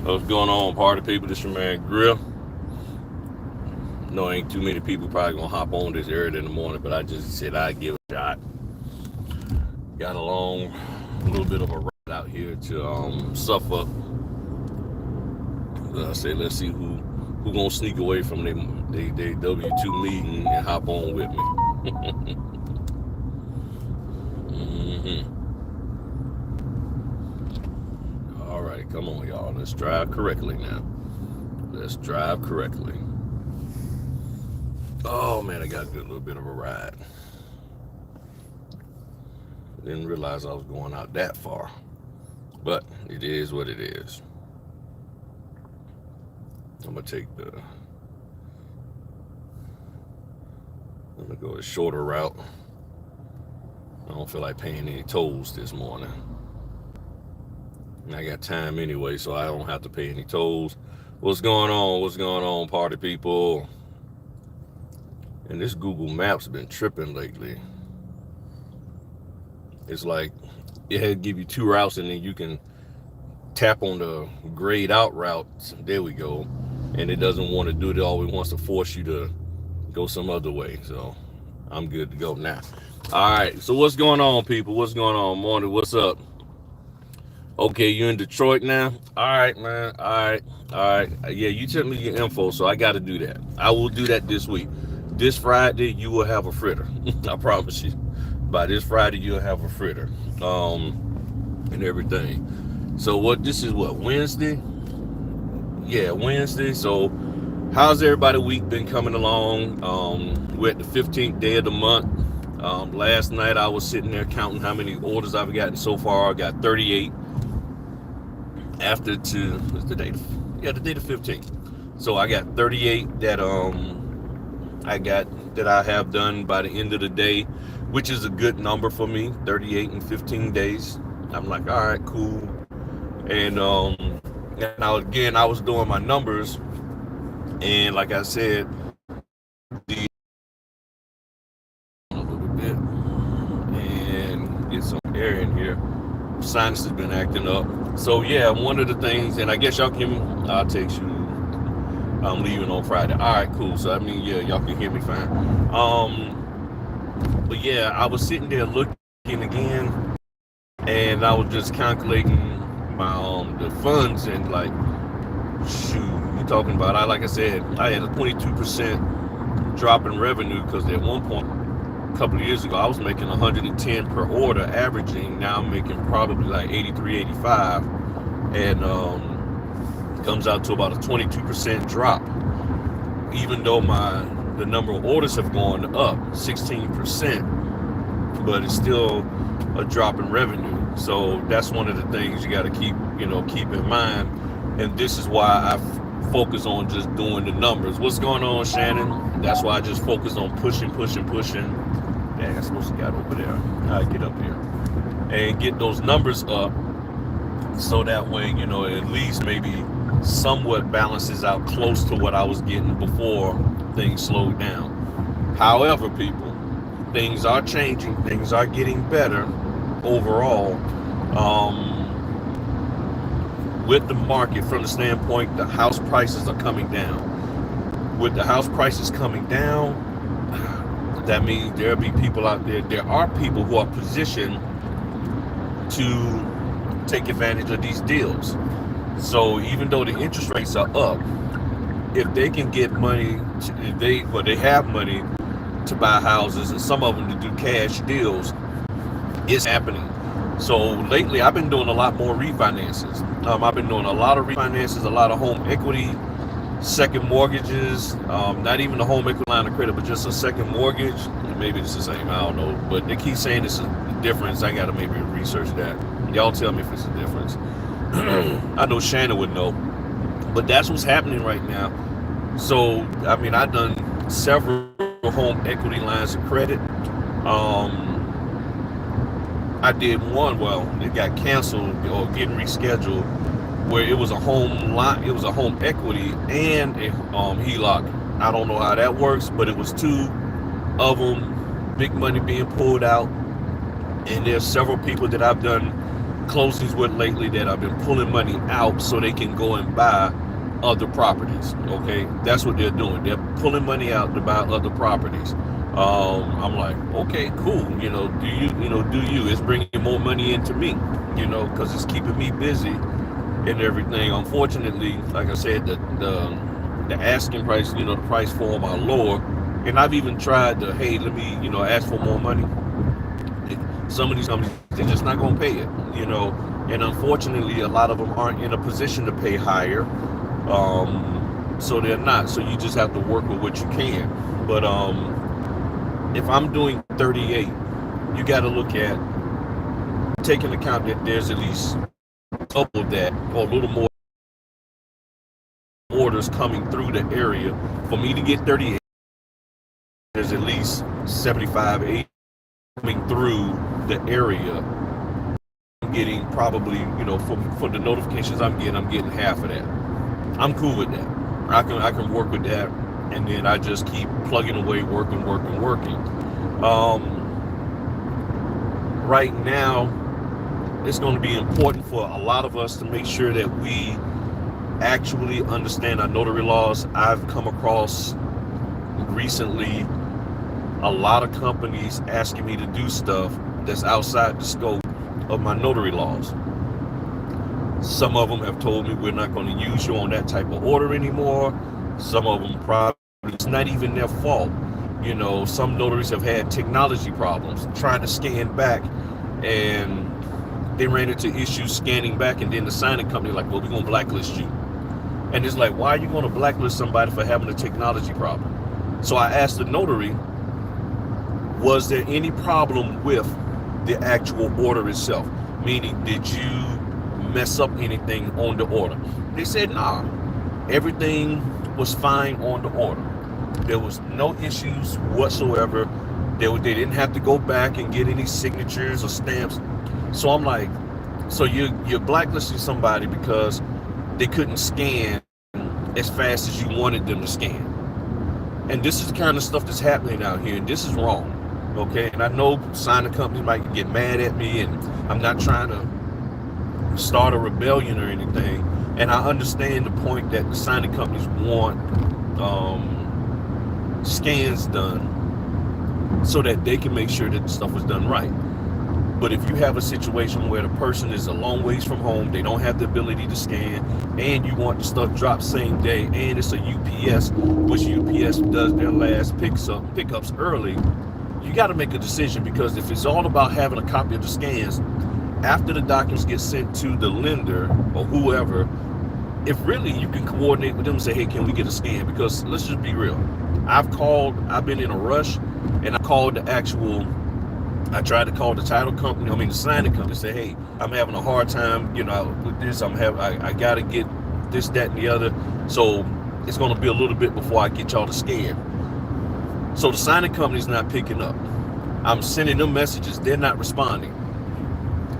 What's going on, party people? This your man Grill. No, ain't too many people probably gonna hop on this early in the morning, but I just said I'd give it a shot. Got a little bit of a ride out here to Suffolk. I said let's see who gonna sneak away from they W2 meeting and hop on with me. All right, come on, y'all. Let's drive correctly now. Let's drive correctly. Oh man, I got a good little bit of a ride. Didn't realize I was going out that far, but it is what it is. I'm gonna go a shorter route. I don't feel like paying any tolls this morning. And I got time anyway, so I don't have to pay any tolls. What's going on? What's going on, party people? And this Google Maps been tripping lately. It's like it had to give you two routes, and then you can tap on the grayed out route. There we go. And it doesn't want to do it. It always wants to force you to go some other way. So I'm good to go now. All right. So what's going on, people? What's going on? Morning. What's up? Okay, you're in Detroit now? All right, man. All right. Yeah, you sent me your info, so I got to do that. I will do that this week. This Friday, you will have a fritter. I promise you. By this Friday, you'll have a fritter. And everything. So this is Wednesday? Yeah, Wednesday. So how's everybody week been coming along? We're at the 15th day of the month. Last night I was sitting there counting how many orders I've gotten so far. I got 38. What's the date? Yeah, the date of 15th. So I got 38 that I have done by the end of the day, which is a good number for me. 38 in 15 days. I'm like, all right, cool. And now again, I was doing my numbers, and like I said, a little bit and get some air in here. Sinus has been acting up. So yeah, one of the things, and I guess y'all can, I'll text you. I'm leaving on Friday. All right, cool. So I mean, yeah, y'all can hear me fine. But yeah, I was sitting there looking again, and I was just calculating my the funds, and like, shoot, you talking about? Like I said, I had a 22% drop in revenue because at one point, a couple of years ago, I was making 110 per order, averaging. Now I'm making probably like 83, 85, and it comes out to about a 22% drop. Even though the number of orders have gone up 16%, but it's still a drop in revenue. So that's one of the things you got to keep in mind. And this is why I focus on just doing the numbers. What's going on, Shannon? That's why I just focus on pushing. Dang, I'm supposed to get over there. I get up here and get those numbers up, so that way, at least maybe somewhat balances out close to what I was getting before things slowed down. However, people, things are changing. Things are getting better overall. With the market, from the standpoint, the house prices are coming down. With the house prices coming down, that means there'll be people out there. There are people who are positioned to take advantage of these deals. So even though the interest rates are up, if they can get money, they have money to buy houses, and some of them to do cash deals, it's happening. So lately, I've been doing a lot more refinances. I've been doing a lot of refinances, a lot of home equity, second mortgages, not even a home equity line of credit, but just a second mortgage. Maybe it's the same, I don't know. But they keep saying it's a difference. I got to maybe research that. Y'all tell me if it's a difference. I know Shannon would know. But that's what's happening right now. So, I mean, I've done several home equity lines of credit. I did one, it got canceled or getting rescheduled, where it was a home equity and a HELOC. I don't know how that works, but it was two of them, big money being pulled out. And there's several people that I've done closings with lately that I've been pulling money out so they can go and buy other properties. Okay, that's what they're doing. They're pulling money out to buy other properties. I'm like, okay, cool. Do you? It's bringing more money into me. Because it's keeping me busy and everything. Unfortunately, like I said, the asking price, the price for them are lower, and I've even tried to, hey, let me, ask for more money. Some of these companies, they're just not going to pay it, and unfortunately, a lot of them aren't in a position to pay higher, so they're not. So you just have to work with what you can. But if I'm doing 38, you got to look at taking account that there's at least double that or a little more orders coming through the area. For me to get 38, there's at least 75, 80 coming through the area. I'm getting probably, for the notifications I'm getting half of that. I'm cool with that. I can work with that, and then I just keep plugging away, working. Right now, it's going to be important for a lot of us to make sure that we actually understand our notary laws. I've come across recently a lot of companies asking me to do stuff that's outside the scope of my notary laws. Some of them have told me we're not going to use you on that type of order anymore. Some of them probably, it's not even their fault. Some notaries have had technology problems trying to scan back, and they ran into issues scanning back, and then the signing company like, well, we're going to blacklist you. And it's like, why are you going to blacklist somebody for having a technology problem? So I asked the notary, was there any problem with the actual order itself? Meaning, did you mess up anything on the order? They said, nah, everything was fine on the order. There was no issues whatsoever. They didn't have to go back and get any signatures or stamps. So I'm like, so you're blacklisting somebody because they couldn't scan as fast as you wanted them to scan. And this is the kind of stuff that's happening out here, and this is wrong. Okay, and I know signing companies might get mad at me, and I'm not trying to start a rebellion or anything. And I understand the point that the signing companies want scans done so that they can make sure that the stuff is done right. But if you have a situation where the person is a long ways from home, they don't have the ability to scan, and you want the stuff dropped same day, and it's a UPS, which UPS does their last pickups early, you got to make a decision. Because if it's all about having a copy of the scans after the documents get sent to the lender or whoever, if really you can coordinate with them and say, hey, can we get a scan? Because let's just be real. I've been in a rush, and I tried to call the title company, the signing company, say, hey, I'm having a hard time, with this. I got to get this, that, and the other. So it's going to be a little bit before I get y'all to scan. So the signing company's not picking up. I'm sending them messages. They're not responding.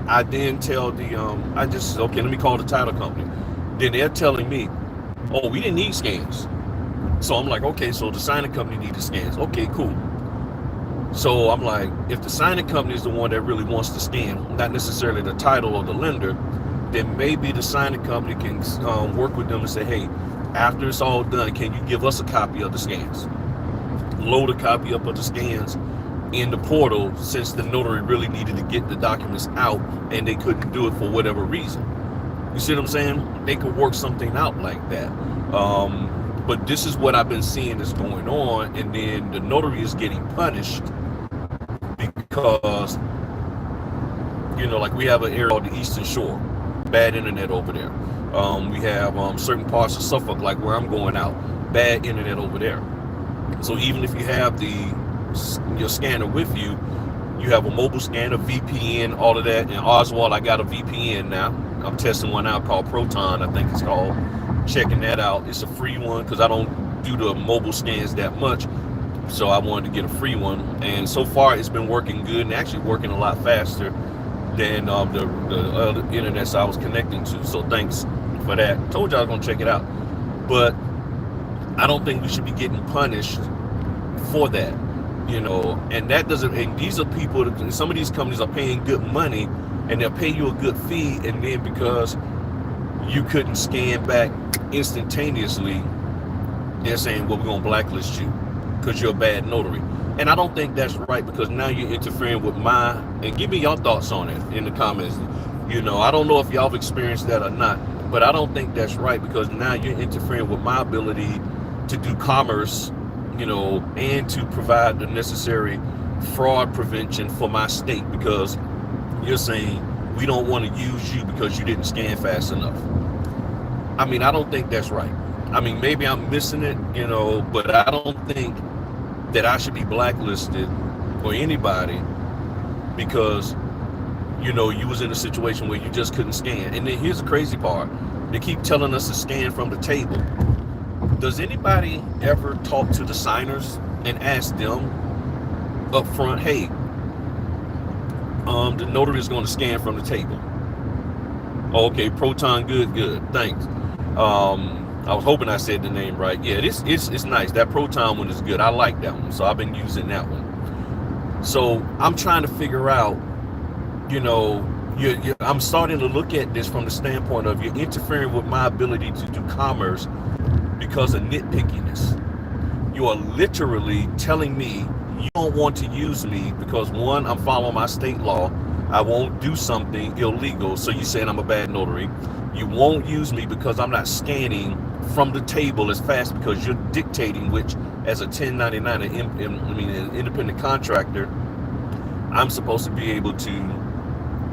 I then tell okay, let me call the title company. Then they're telling me, oh, we didn't need scans. So I'm like, okay, so the signing company needs the scans. Okay, cool. So I'm like, if the signing company is the one that really wants to scan, not necessarily the title or the lender, then maybe the signing company can work with them and say, hey, after it's all done, can you give us a copy of the scans? Load a copy up of the scans in the portal, since the notary really needed to get the documents out and they couldn't do it for whatever reason. You see what I'm saying? They could work something out like that. But this is what I've been seeing is going on, and then the notary is getting punished because, like we have an area called the Eastern Shore, bad internet over there. We have certain parts of Suffolk, like where I'm going out, bad internet over there. So even if you have your scanner with you, you have a mobile scanner, VPN, all of that. In Oswald, I got a VPN now. I'm testing one out called Proton, I think it's called. Checking that out. It's a free one because I don't do the mobile scans that much. So I wanted to get a free one. And so far, it's been working good and actually working a lot faster than the other internets I was connecting to. So thanks for that. Told you I was going to check it out. But I don't think we should be getting punished for that. And that doesn't, and these are people, some of these companies are paying good money and they'll pay you a good fee, and then because you couldn't scan back instantaneously, they're saying, well, we're going to blacklist you because you're a bad notary. And I don't think that's right, because now you're interfering with and give me your thoughts on it in the comments. I don't know if y'all have experienced that or not, but I don't think that's right, because now you're interfering with my ability to do commerce, and to provide the necessary fraud prevention for my state, because you're saying we don't want to use you because you didn't scan fast enough. I mean, I don't think that's right. I mean, maybe I'm missing it, but I don't think that I should be blacklisted or anybody because, you was in a situation where you just couldn't scan. And then here's the crazy part. They keep telling us to scan from the table. Does anybody ever talk to the signers and ask them up front, hey, the notary is going to scan from the table? Okay, Proton, good, thanks. I was hoping I said the name right. Yeah, it's nice. That Proton one is good. I like that one, so I've been using that one. So I'm trying to figure out, I'm starting to look at this from the standpoint of you're interfering with my ability to do commerce because of nitpickiness. You are literally telling me you don't want to use me because, one, I'm following my state law. I won't do something illegal, so you're saying I'm a bad notary. You won't use me because I'm not scanning from the table as fast, because you're dictating, which as a 1099, an independent contractor, I'm supposed to be able to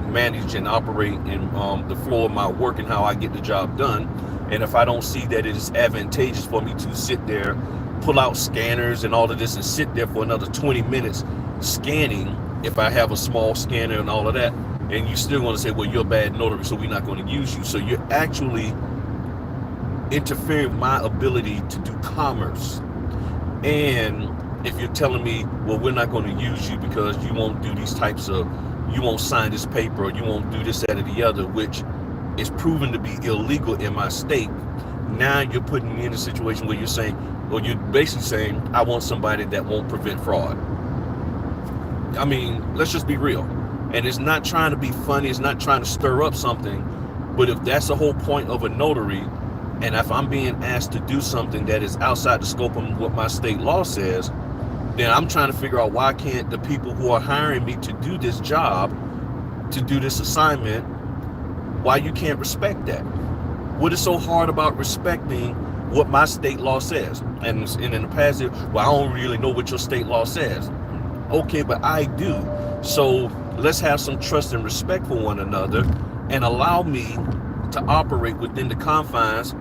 manage and operate in the flow of my work and how I get the job done. And if I don't see that it is advantageous for me to sit there, pull out scanners and all of this, and sit there for another 20 minutes scanning, if I have a small scanner and all of that, and you still want to say, well, you're a bad notary, so we're not going to use you. So you're actually interfering with my ability to do commerce. And if you're telling me, well, we're not going to use you because you won't do these types of, you won't sign this paper, or you won't do this, that, or the other, which is proven to be illegal in my state. Now you're putting me in a situation where you're saying, or you're basically saying, I want somebody that won't prevent fraud. I mean, let's just be real. And it's not trying to be funny, it's not trying to stir up something, but if that's the whole point of a notary, and if I'm being asked to do something that is outside the scope of what my state law says, then I'm trying to figure out, why can't the people who are hiring me to do this job, to do this assignment, why you can't respect that? What is so hard about respecting what my state law says? And in the past, well, I don't really know what your state law says. Okay, but I do. So let's have some trust and respect for one another, and allow me to operate within the confines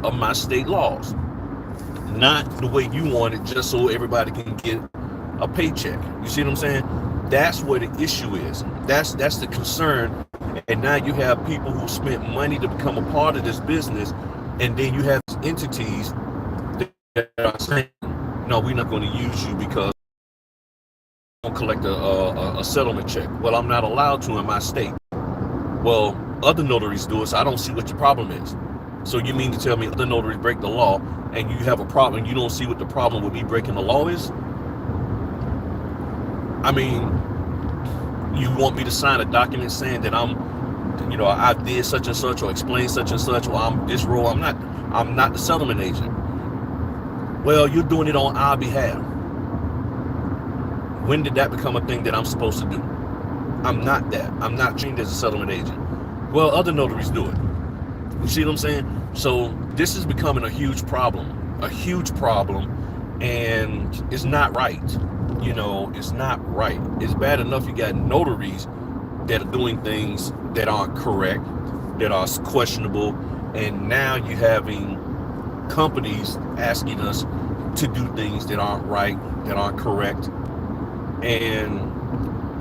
of my state laws, not the way you want it, just so everybody can get a paycheck. You see what I'm saying? That's where the issue is. That's the concern. And now you have people who spent money to become a part of this business, and then you have entities that are saying, no, we're not going to use you because we don't collect a settlement check. Well, I'm not allowed to in my state. Well, other notaries do it, so I don't see what your problem is. So you mean to tell me other notaries break the law, and you have a problem, and you don't see what the problem with me breaking the law is? I mean, you want me to sign a document saying that I did such and such, or explain such and such, or I'm this role. I'm not the settlement agent. Well, you're doing it on our behalf. When did that become a thing that I'm supposed to do? I'm not that. I'm not trained as a settlement agent. Well, other notaries do it. You see what I'm saying? So this is becoming a huge problem, and it's not right. It's not right. It's bad enough you got notaries that are doing things that aren't correct, that are questionable, and now you're having companies asking us to do things that aren't right, that aren't correct, and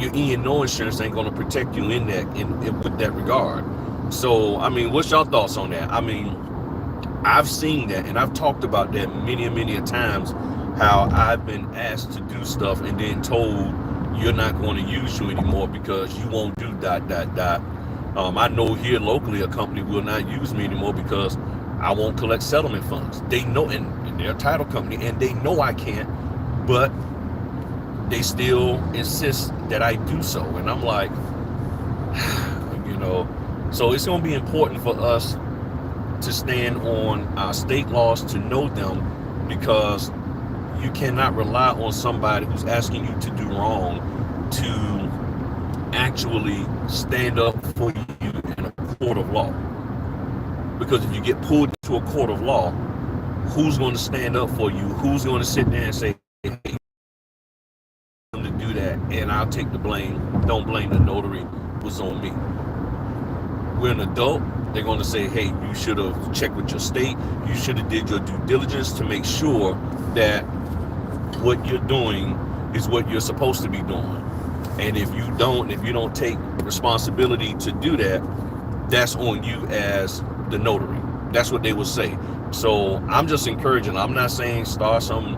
your E&O insurance ain't going to protect you in that, with that regard. So, I mean, what's your thoughts on that? I mean, I've seen that, and I've talked about that many a times, how I've been asked to do stuff and then told you're not going to use you anymore because you won't do ... I know here locally a company will not use me anymore because I won't collect settlement funds. They know, and they're a title company, and they know I can't, but they still insist that I do so. And I'm like, You know, so it's going to be important for us to stand on our state laws, to know them, because you cannot rely on somebody who's asking you to do wrong to actually stand up for you in a court of law. Because if you get pulled into a court of law, who's going to stand up for you? Who's going to sit there and say, hey, to do that, and I'll take the blame. Don't blame the notary. It was on me. We're an adult. They're going to say, hey, you should have checked with your state. You should have did your due diligence to make sure that what you're doing is what you're supposed to be doing. And if you don't take responsibility to do that, that's on you as the notary. That's what they will say. So I'm just encouraging. I'm not saying start some,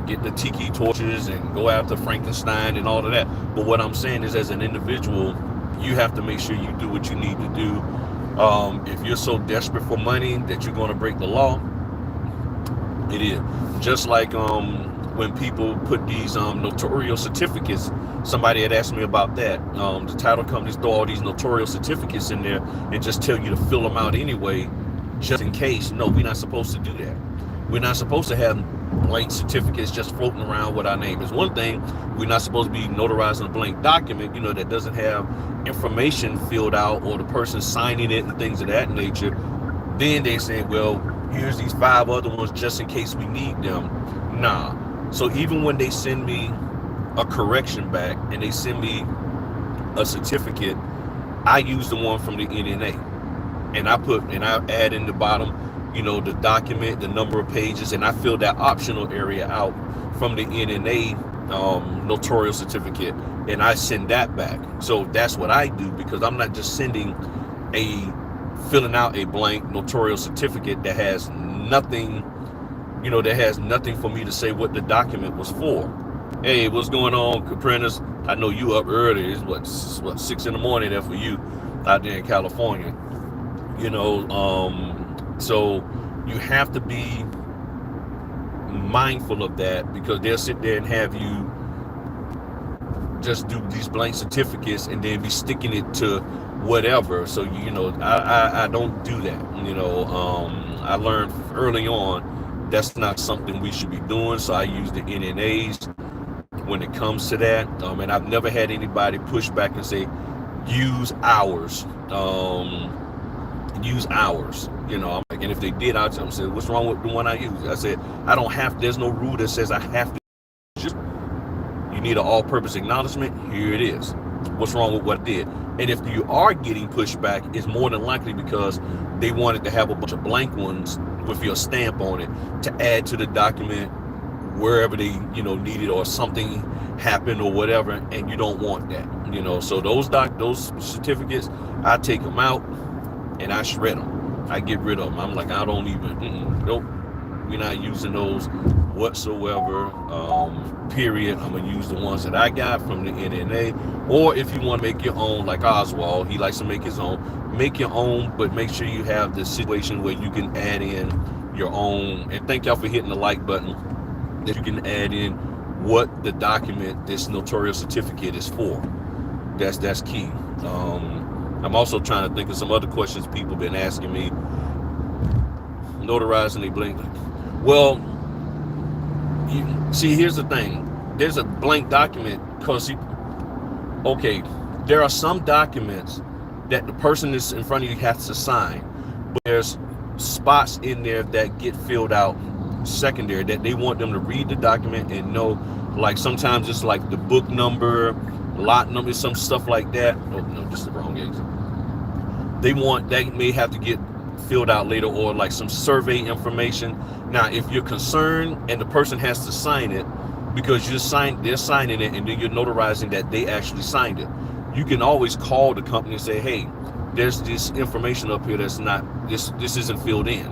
get the tiki torches and go after Frankenstein and all of that. But what I'm saying is, as an individual, you have to make sure you do what you need to do. If you're so desperate for money that you're going to break the law, it is. Just like when people put these notarial certificates, somebody had asked me about that. The title companies throw all these notarial certificates in there and just tell you to fill them out anyway, just in case. No, we're not supposed to do that. We're not supposed to have blank certificates just floating around with our name. It's one thing. We're not supposed to be notarizing a blank document, that doesn't have information filled out or the person signing it and things of that nature. Then they say, well, here's these 5 other ones just in case we need them. Nah. So even when they send me a correction back and they send me a certificate, I use the one from the NNA, and I add in the bottom, the document, the number of pages, and I fill that optional area out from the NNA notarial certificate, and I send that back. So that's what I do, because I'm not just filling out a blank notarial certificate that has nothing, that has nothing for me to say what the document was for. Hey, what's going on, Caprinas? I know you up early. It's what 6 in the morning there for you out there in California. So you have to be mindful of that, because they'll sit there and have you just do these blank certificates and then be sticking it to whatever. So I don't do that. I learned early on that's not something we should be doing. So I use the NNAs when it comes to that. And I've never had anybody push back and say use ours. Use ours. I'm like, and if they did, I'd tell them, say, what's wrong with the one I use? I said, I don't have. There's no rule that says I have to. Just, you need an all-purpose acknowledgement. Here it is. What's wrong with what I did? And if you are getting pushback, it's more than likely because they wanted to have a bunch of blank ones with your stamp on it to add to the document wherever they need it, or something happened or whatever, and you don't want that. So those certificates, I take them out and I shred them. I get rid of them. I'm like, I don't even, nope, we're not using those whatsoever, period. I'm gonna use the ones that I got from the NNA. Or if you want to make your own, like Oswald, he likes to make his own. Make your own, but make sure you have the situation where you can add in your own. And thank y'all for hitting the like button, that you can add in what the document, this notarial certificate, is for. That's key. I'm also trying to think of some other questions people have been asking me. Notarizing a blank. Well, see, here's the thing. There's a blank document because, okay, there are some documents that the person that's in front of you has to sign, but there's spots in there that get filled out secondary, that they want them to read the document and know, like sometimes it's like the book number, lot number, some stuff like that. Oh no, this is the wrong exit. That may have to get filled out later, or like some survey information. Now, if you're concerned and the person has to sign it because they're signing it, and then you're notarizing that they actually signed it, you can always call the company and say, hey, there's this information up here that's not, this isn't filled in.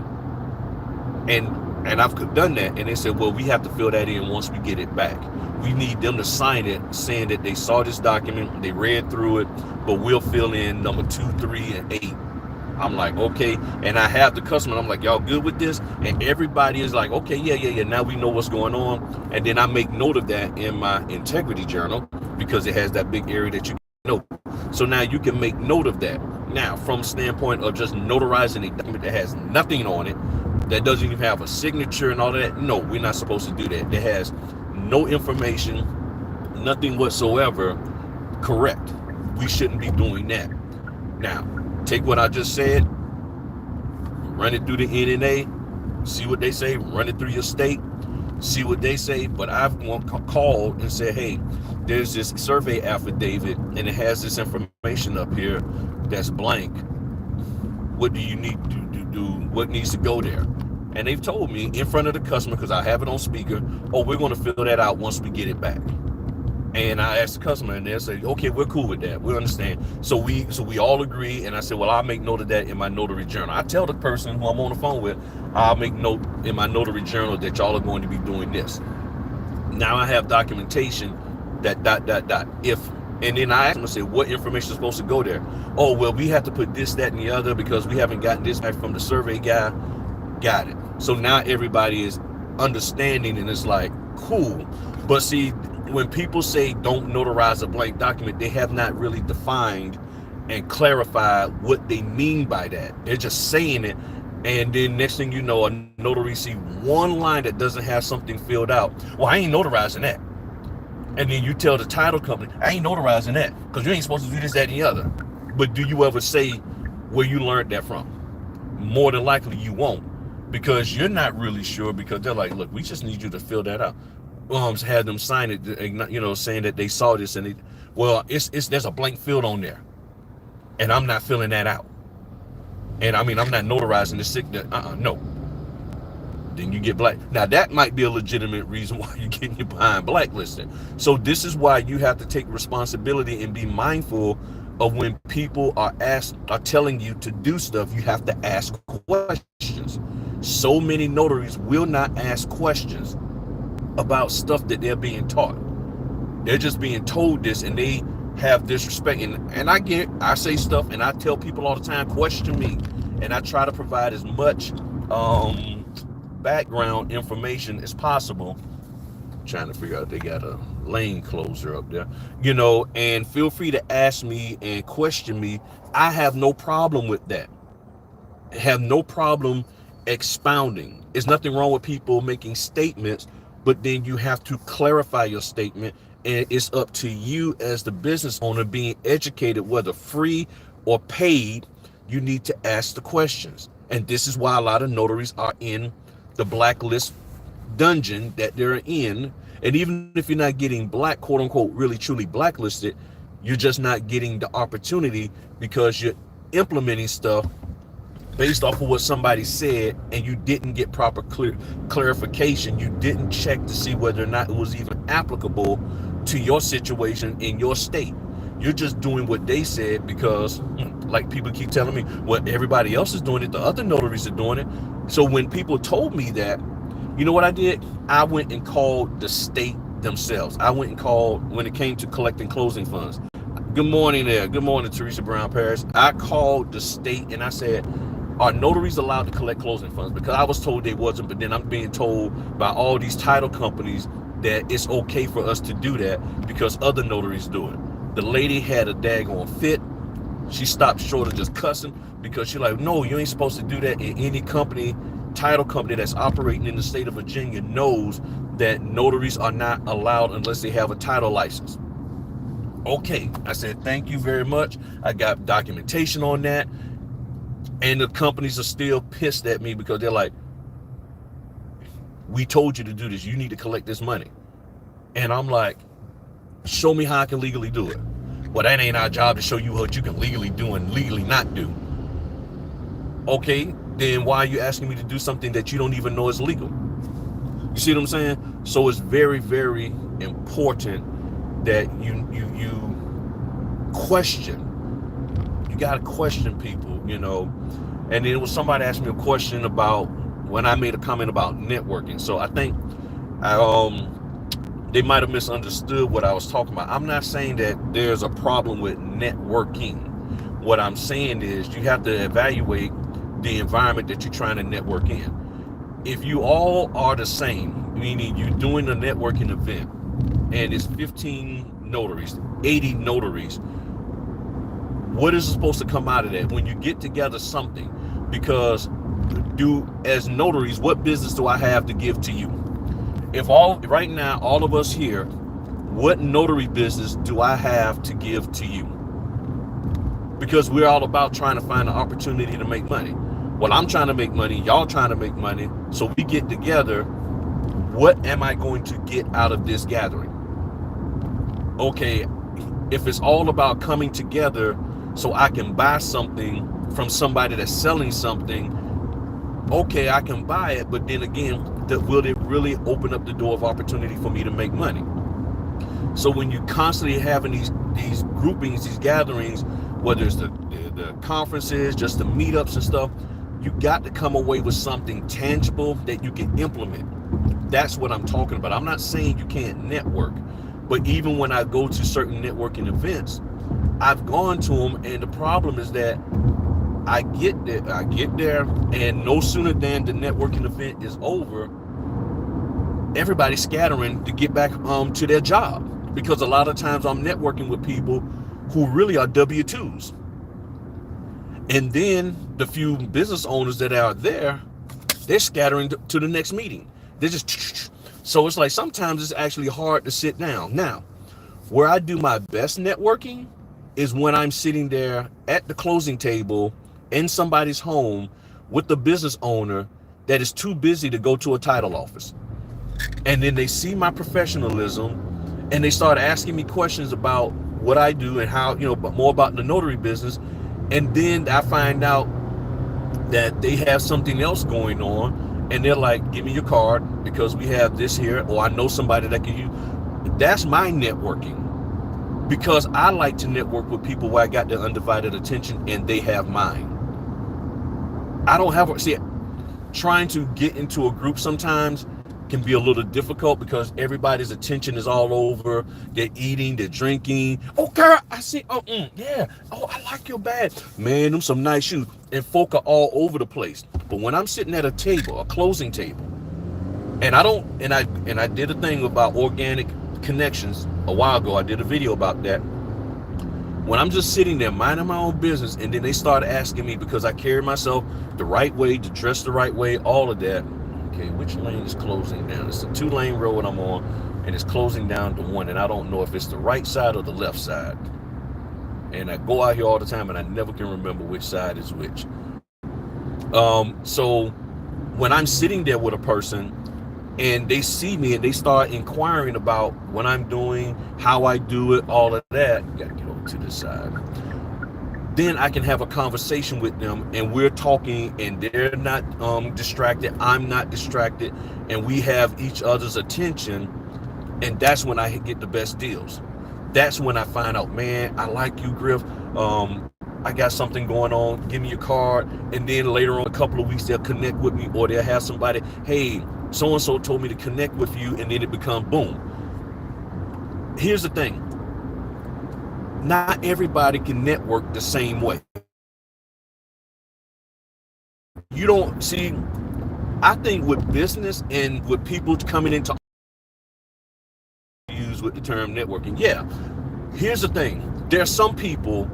And I've done that, and they said, well, we have to fill that in once we get it back. We need them to sign it saying that they saw this document, they read through it, but we'll fill in number 2, 3, and 8. I'm like, okay. And I have the customer, I'm like, y'all good with this? And everybody is like, okay, yeah. Now we know what's going on. And then I make note of that in my integrity journal, because it has that big area that you note. So now you can make note of that. Now, from standpoint of just notarizing a document that has nothing on it, that doesn't even have a signature and all that, no, we're not supposed to do that. That has no information, nothing whatsoever, correct. We shouldn't be doing that. Now, take what I just said, run it through the NNA, see what they say, run it through your state, see what they say. But I've called and said, hey, there's this survey affidavit and it has this information up here that's blank. What do you need to do? What needs to go there? And they've told me in front of the customer, because I have it on speaker, oh, we're going to fill that out once we get it back. And I asked the customer, and they'll say, okay, we're cool with that. We understand. So we all agree. And I said, well, I'll make note of that in my notary journal. I tell the person who I'm on the phone with, I'll make note in my notary journal that y'all are going to be doing this. Now I have documentation that ... If, and then I asked them, I said, what information is supposed to go there? Oh, well, we have to put this, that, and the other because we haven't gotten this back from the survey guy. Got it. So now everybody is understanding, and it's like, cool. But see, when people say don't notarize a blank document, they have not really defined and clarified what they mean by that. They're just saying it, and then next thing you know, a notary see one line that doesn't have something filled out. Well, I ain't notarizing that. And then you tell the title company, I ain't notarizing that because you ain't supposed to do this, that, and the other. But do you ever say where you learned that from? More than likely you won't, because you're not really sure, because they're like, look, we just need you to fill that out. Have them sign it, you know, saying that they saw this, and there's a blank field on there, and I'm not filling that out. And I mean, I'm not notarizing the signature. No. Then you get black. Now that might be a legitimate reason why you're getting your behind blacklisted. So this is why you have to take responsibility and be mindful of when people are telling you to do stuff. You have to ask questions. So many notaries will not ask questions about stuff that they're being taught. They're just being told this, and they have disrespect. And I say stuff, and I tell people all the time, question me. And I try to provide as much background information as possible. I'm trying to figure out if they got a lane closer up there, you know, and feel free to ask me and question me. I have no problem with that. I have no problem expounding. There's nothing wrong with people making statements, but then you have to clarify your statement, and it's up to you as the business owner, being educated, whether free or paid. You need to ask the questions. And this is why a lot of notaries are in the blacklist dungeon that they're in. And even if you're not getting quote unquote, really truly blacklisted, you're just not getting the opportunity because you're implementing stuff based off of what somebody said, and you didn't get proper clarification. You didn't check to see whether or not it was even applicable to your situation in your state. You're just doing what they said because, like people keep telling me, well, everybody else is doing it, the other notaries are doing it. So when people told me that, you know what I did? I went and called the state themselves. I went and called when it came to collecting closing funds. Good morning there. Good morning, Teresa Brown Paris. I called the state and I said, are notaries allowed to collect closing funds? Because I was told they wasn't, but then I'm being told by all these title companies that it's okay for us to do that because other notaries do it. The lady had a daggone fit. She stopped short of just cussing because she's like, no, you ain't supposed to do that. In any company, title company that's operating in the state of Virginia knows that notaries are not allowed unless they have a title license. Okay, I said, thank you very much. I got documentation on that. And the companies are still pissed at me because they're like, we told you to do this. You need to collect this money. And I'm like, show me how I can legally do it. Well, that ain't our job to show you what you can legally do and legally not do. Okay, then why are you asking me to do something that you don't even know is legal? You see what I'm saying? So it's very, very important that you question. You got to question people, you know. And then it was somebody asked me a question about when I made a comment about networking. So I think they might have misunderstood what I was talking about. I'm not saying that there's a problem with networking. What I'm saying is you have to evaluate the environment that you're trying to network in. If you all are the same, meaning you're doing a networking event and it's 15 notaries, 80 notaries, What is supposed to come out of that when you get together something? Because as notaries, what business do I have to give to you? If right now, all of us here, what notary business do I have to give to you? Because we're all about trying to find an opportunity to make money. Well, I'm trying to make money, y'all trying to make money, so we get together. What am I going to get out of this gathering? Okay, if it's all about coming together so I can buy something from somebody that's selling something, okay, I can buy it, but then again, will it really open up the door of opportunity for me to make money? So when you constantly having these groupings, these gatherings, whether it's the conferences, just the meetups and stuff, you got to come away with something tangible that you can implement. That's what I'm talking about. I'm not saying you can't network, but even when I go to certain networking events, I've gone to them, and the problem is that I get there, and no sooner than the networking event is over, everybody's scattering to get back to their job, because a lot of times I'm networking with people who really are W-2s. And then the few business owners that are there, they're scattering to the next meeting. They're just, so it's like sometimes it's actually hard to sit down. Now, where I do my best networking is when I'm sitting there at the closing table in somebody's home with the business owner that is too busy to go to a title office. And then they see my professionalism and they start asking me questions about what I do and how, but more about the notary business. And then I find out that they have something else going on, and they're like, give me your card because we have this here, or I know somebody that can use. That's my networking, because I like to network with people where I got their undivided attention and they have mine. I don't have, trying to get into a group sometimes can be a little difficult because everybody's attention is all over. They're eating, they're drinking. Oh, girl, I see. Oh, yeah. Oh, I like your bag. Man, them some nice shoes. And folk are all over the place. But when I'm sitting at a table, a closing table, and I did a thing about organic connections a while ago. I did a video about that. When I'm just sitting there minding my own business, and then they start asking me, because I carry myself the right way, to dress the right way, all of that. Okay, which lane is closing down? It's a 2-lane road I'm on, and it's closing down to 1, and I don't know if it's the right side or the left side. And I go out here all the time, and I never can remember which side is which. So when I'm sitting there with a person, and they see me, and they start inquiring about what I'm doing, how I do it, all of that, you gotta get over to this side. Then I can have a conversation with them, and we're talking, and they're not distracted, I'm not distracted, and we have each other's attention. And that's when I get the best deals. That's when I find out, man, I like you, Griff. I got something going on, give me your card. And then later on, a couple of weeks, they'll connect with me, or they'll have somebody, hey, so-and-so told me to connect with you, and then it becomes boom. Here's the thing. Not everybody can network the same way. You don't see, I think with business and with people coming into use with the term networking. Yeah, here's the thing. There's some people,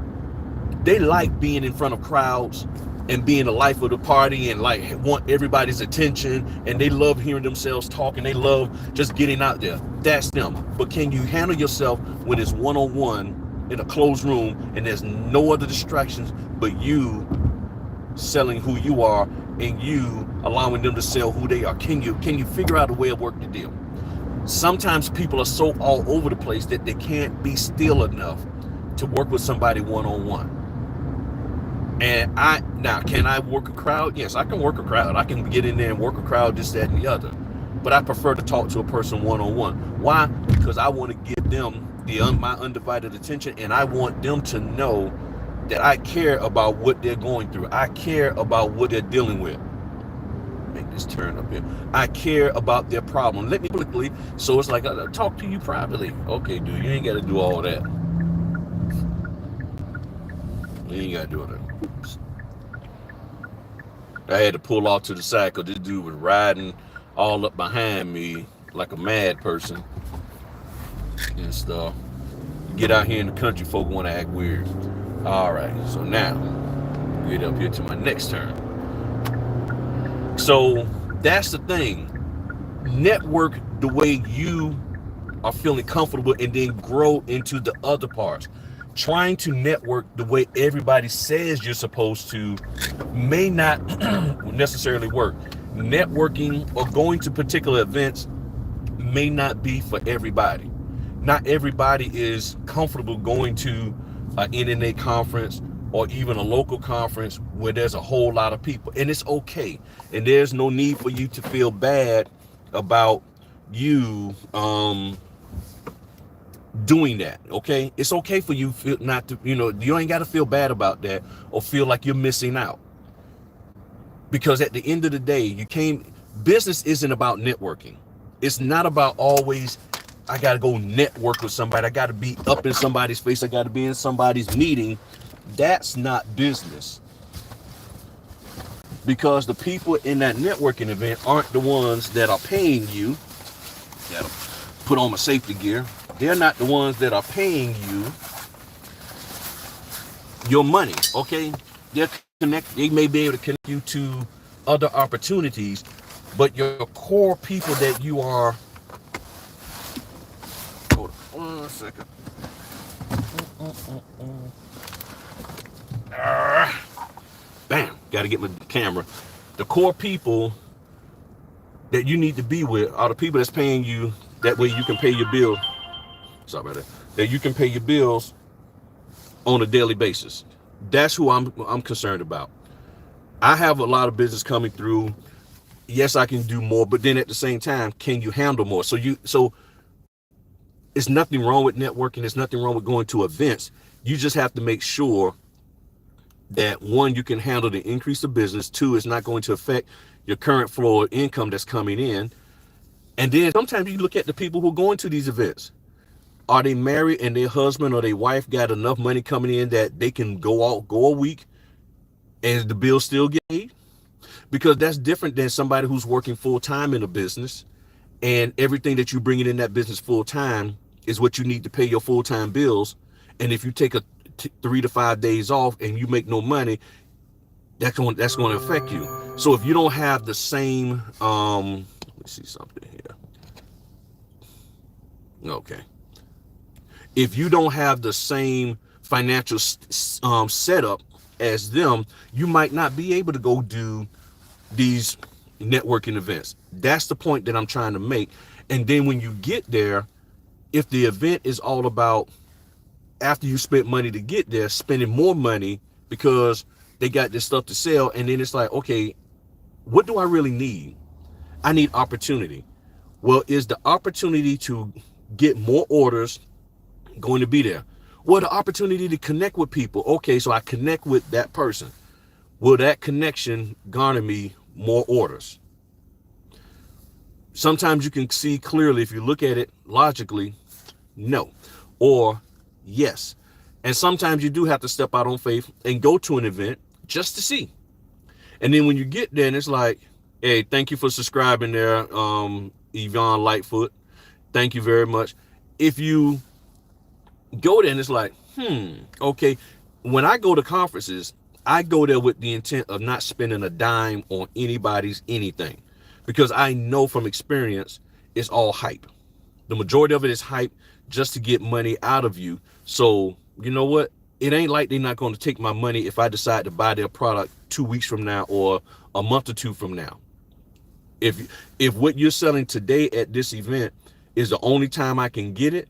they like being in front of crowds and being the life of the party and like want everybody's attention, and they love hearing themselves talk, and they love just getting out there. That's them. But can you handle yourself when it's one-on-one in a closed room and there's no other distractions but you selling who you are and you allowing them to sell who they are? Can you figure out a way of working the deal? Sometimes people are so all over the place that they can't be still enough to work with somebody one-on-one. And now, can I work a crowd? Yes, I can work a crowd. I can get in there and work a crowd, this, that, and the other. But I prefer to talk to a person one-on-one. Why? Because I want to give them my undivided attention, and I want them to know that I care about what they're going through. I care about what they're dealing with. Make this turn up here. I care about their problem. Let me quickly, so it's like I talk to you privately. Okay, dude, you ain't got to do all that. You ain't got to do all that. I had to pull off to the side because this dude was riding all up behind me like a mad person and stuff. Get out here in the country, folk want to act weird. All right, so now get up here to my next turn. So that's the thing. Network the way you are feeling comfortable and then grow into the other parts. Trying to network the way everybody says you're supposed to may not necessarily work. Networking or going to particular events may not be for everybody. Not everybody is comfortable going to an NNA conference or even a local conference where there's a whole lot of people, and it's okay. And there's no need for you to feel bad about you doing that. Okay, it's okay for you feel not to, you ain't got to feel bad about that or feel like you're missing out, because at the end of the day, business isn't about networking. It's not about always I got to go network with somebody, I got to be up in somebody's face, I got to be in somebody's meeting. That's not business, because the people in that networking event aren't the ones that are paying you. Gotta put on my safety gear. They're not the ones that are paying you your money. Okay, they may be able to connect you to other opportunities, but your core people that you are, hold on 1 second. Bam, got to get my camera. The core people that you need to be with are the people that's paying you. That way you can pay your bill. Sorry about that. That you can pay your bills on a daily basis. That's who I'm concerned about. I have a lot of business coming through. Yes, I can do more, but then at the same time, can you handle more? So it's nothing wrong with networking. There's nothing wrong with going to events. You just have to make sure that, one, you can handle the increase of business. Two, it's not going to affect your current flow of income that's coming in. And then sometimes you look at the people who are going to these events. Are they married and their husband or their wife got enough money coming in that they can go a week and the bill still get paid? Because that's different than somebody who's working full time in a business, and everything that you bring in that business full time is what you need to pay your full time bills. And if you take 3 to 5 days off and you make no money, that's going to affect you. So if you don't have the same, let me see something here. Okay. If you don't have the same financial setup as them, you might not be able to go do these networking events. That's the point that I'm trying to make. And then when you get there, if the event is all about, after you spent money to get there, spending more money because they got this stuff to sell, and then it's like, okay, what do I really need? I need opportunity. Well, is the opportunity to get more orders going to be there? Well, the opportunity to connect with people. Okay, so I connect with that person. Will that connection garner me more orders? Sometimes you can see clearly, if you look at it logically, no, or yes. And sometimes you do have to step out on faith and go to an event just to see. And then when you get there and it's like, hey, thank you for subscribing there, Yvonne Lightfoot. Thank you very much. If you go there and it's like, okay, when I go to conferences, I go there with the intent of not spending a dime on anybody's anything, because I know from experience it's all hype. The majority of it is hype just to get money out of you. So you know what? It ain't like they're not going to take my money if I decide to buy their product 2 weeks from now or a month or two from now. If what you're selling today at this event is the only time I can get it,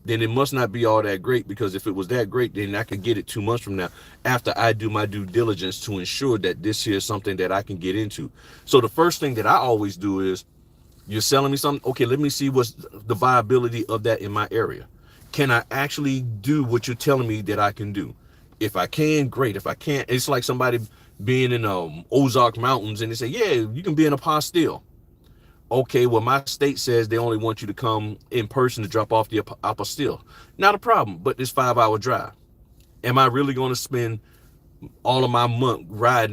then it must not be all that great, because if it was that great, then I could get it 2 months from now after I do my due diligence to ensure that this here is something that I can get into. So the first thing that I always do is, you're selling me something, okay, let me see what's the viability of that in my area. Can I actually do what you're telling me that I can do? If I can, great. If I can't, it's like somebody being in Ozark Mountains and they say, yeah, you can be in Apostille. Okay, well, my state says they only want you to come in person to drop off the Apostille. Not a problem, but it's 5-hour drive. Am I really going to spend all of my month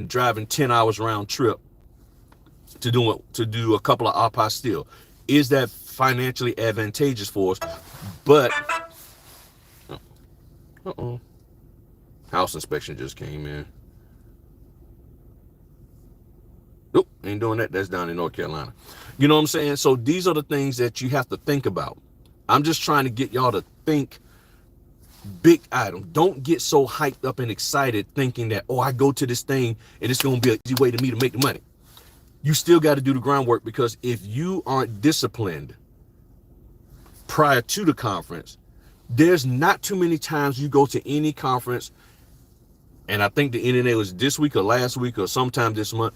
driving 10 hours round trip to do a couple of Apostille? Is that financially advantageous for us? But House inspection just came in. Nope, ain't doing that. That's down in North Carolina. You know what I'm saying? So these are the things that you have to think about. I'm just trying to get y'all to think big item. Don't get so hyped up and excited thinking that, oh, I go to this thing and it's going to be an easy way to me to make the money. You still got to do the groundwork, because if you aren't disciplined prior to the conference, there's not too many times you go to any conference, and I think the NNA was this week or last week or sometime this month,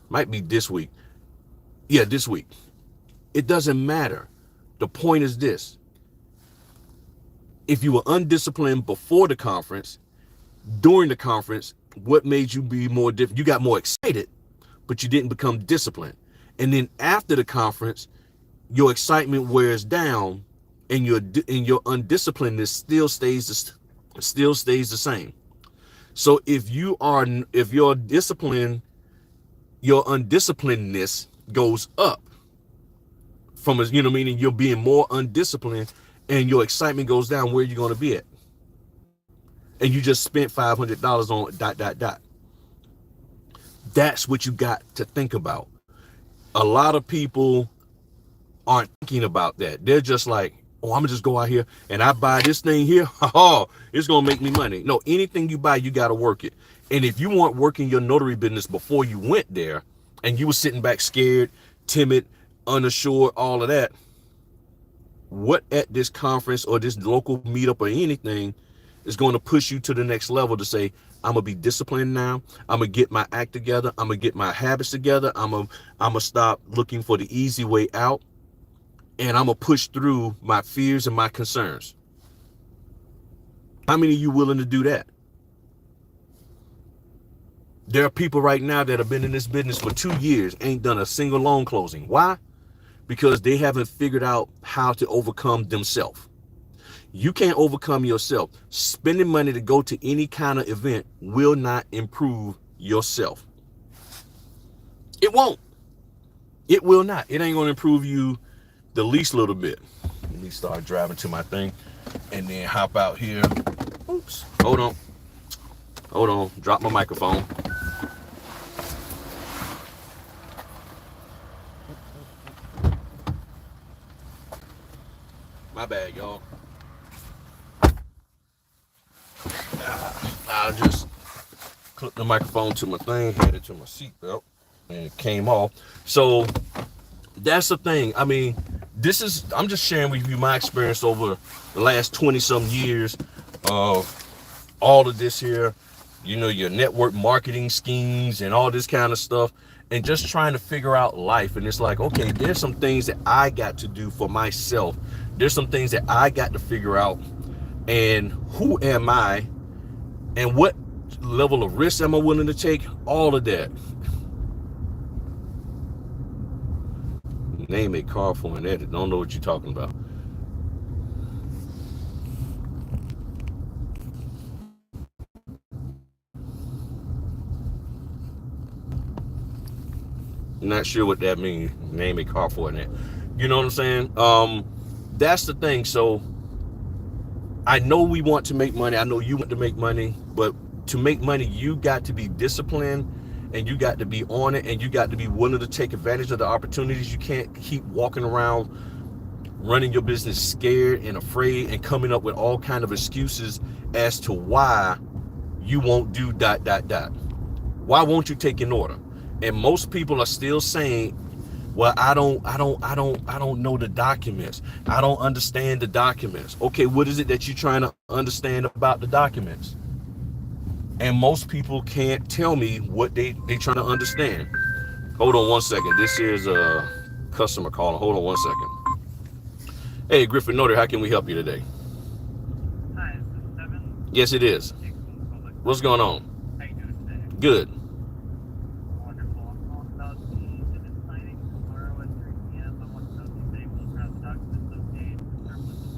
might be this week. Yeah, this week. It doesn't matter. The point is this. If you were undisciplined before the conference, during the conference, what made you be more different? You got more excited, but you didn't become disciplined. And then after the conference, your excitement wears down, and your undisciplinedness still stays the same. So if your discipline, your undisciplinedness goes up from, you know, meaning you're being more undisciplined, and your excitement goes down, where are you going to be at? And you just spent $500 on ... That's what you got to think about. A lot of people aren't thinking about that. They're just like, oh, I'm gonna just go out here and I buy this thing here. Oh, it's gonna make me money. No, anything you buy, you gotta work it. And if you weren't working your notary business before you went there, and you were sitting back scared, timid, unassured, all of that, what at this conference or this local meetup or anything is going to push you to the next level to say, I'm gonna be disciplined now. I'm gonna get my act together. I'm gonna get my habits together. I'm gonna stop looking for the easy way out, and I'm gonna push through my fears and my concerns. How many of you willing to do that? There are people right now that have been in this business for 2 years, ain't done a single loan closing. Why? Because they haven't figured out how to overcome themselves. You can't overcome yourself. Spending money to go to any kind of event will not improve yourself. It won't. It will not. It ain't going to improve you the least little bit. Let me start driving to my thing and then hop out here. Oops. Hold on. Hold on. Drop my microphone. My bad, y'all. I just clipped the microphone to my thing, had it to my seatbelt, and it came off. So that's the thing. I mean, I'm just sharing with you my experience over the last 20 some years of all of this here, you know, your network marketing schemes and all this kind of stuff, and just trying to figure out life. And it's like, okay, there's some things that I got to do for myself. There's some things that I got to figure out. And who am I? And what level of risk am I willing to take? All of that. Name a car for an edit. Don't know what you're talking about. Not sure what that means. Name a car for an edit. You know what I'm saying? That's the thing. So I know we want to make money. I know you want to make money, but to make money, you got to be disciplined, and you got to be on it, and you got to be willing to take advantage of the opportunities. You can't keep walking around running your business scared and afraid and coming up with all kind of excuses as to why you won't do ... Why won't you take an order? And most people are still saying, well, I don't know the documents. I don't understand the documents. Okay, what is it that you're trying to understand about the documents? And most people can't tell me what they trying to understand. Hold on one second. This is a customer calling. Hold on one second. Hey, Griffin Notary, how can we help you today? Hi, is this Devin? Yes, it is. What's going on? How you doing today? Good. Wonderful. I'm calling about the image signing tomorrow at 3 p.m. I want to know if you're able to have the documents okay to confirm with the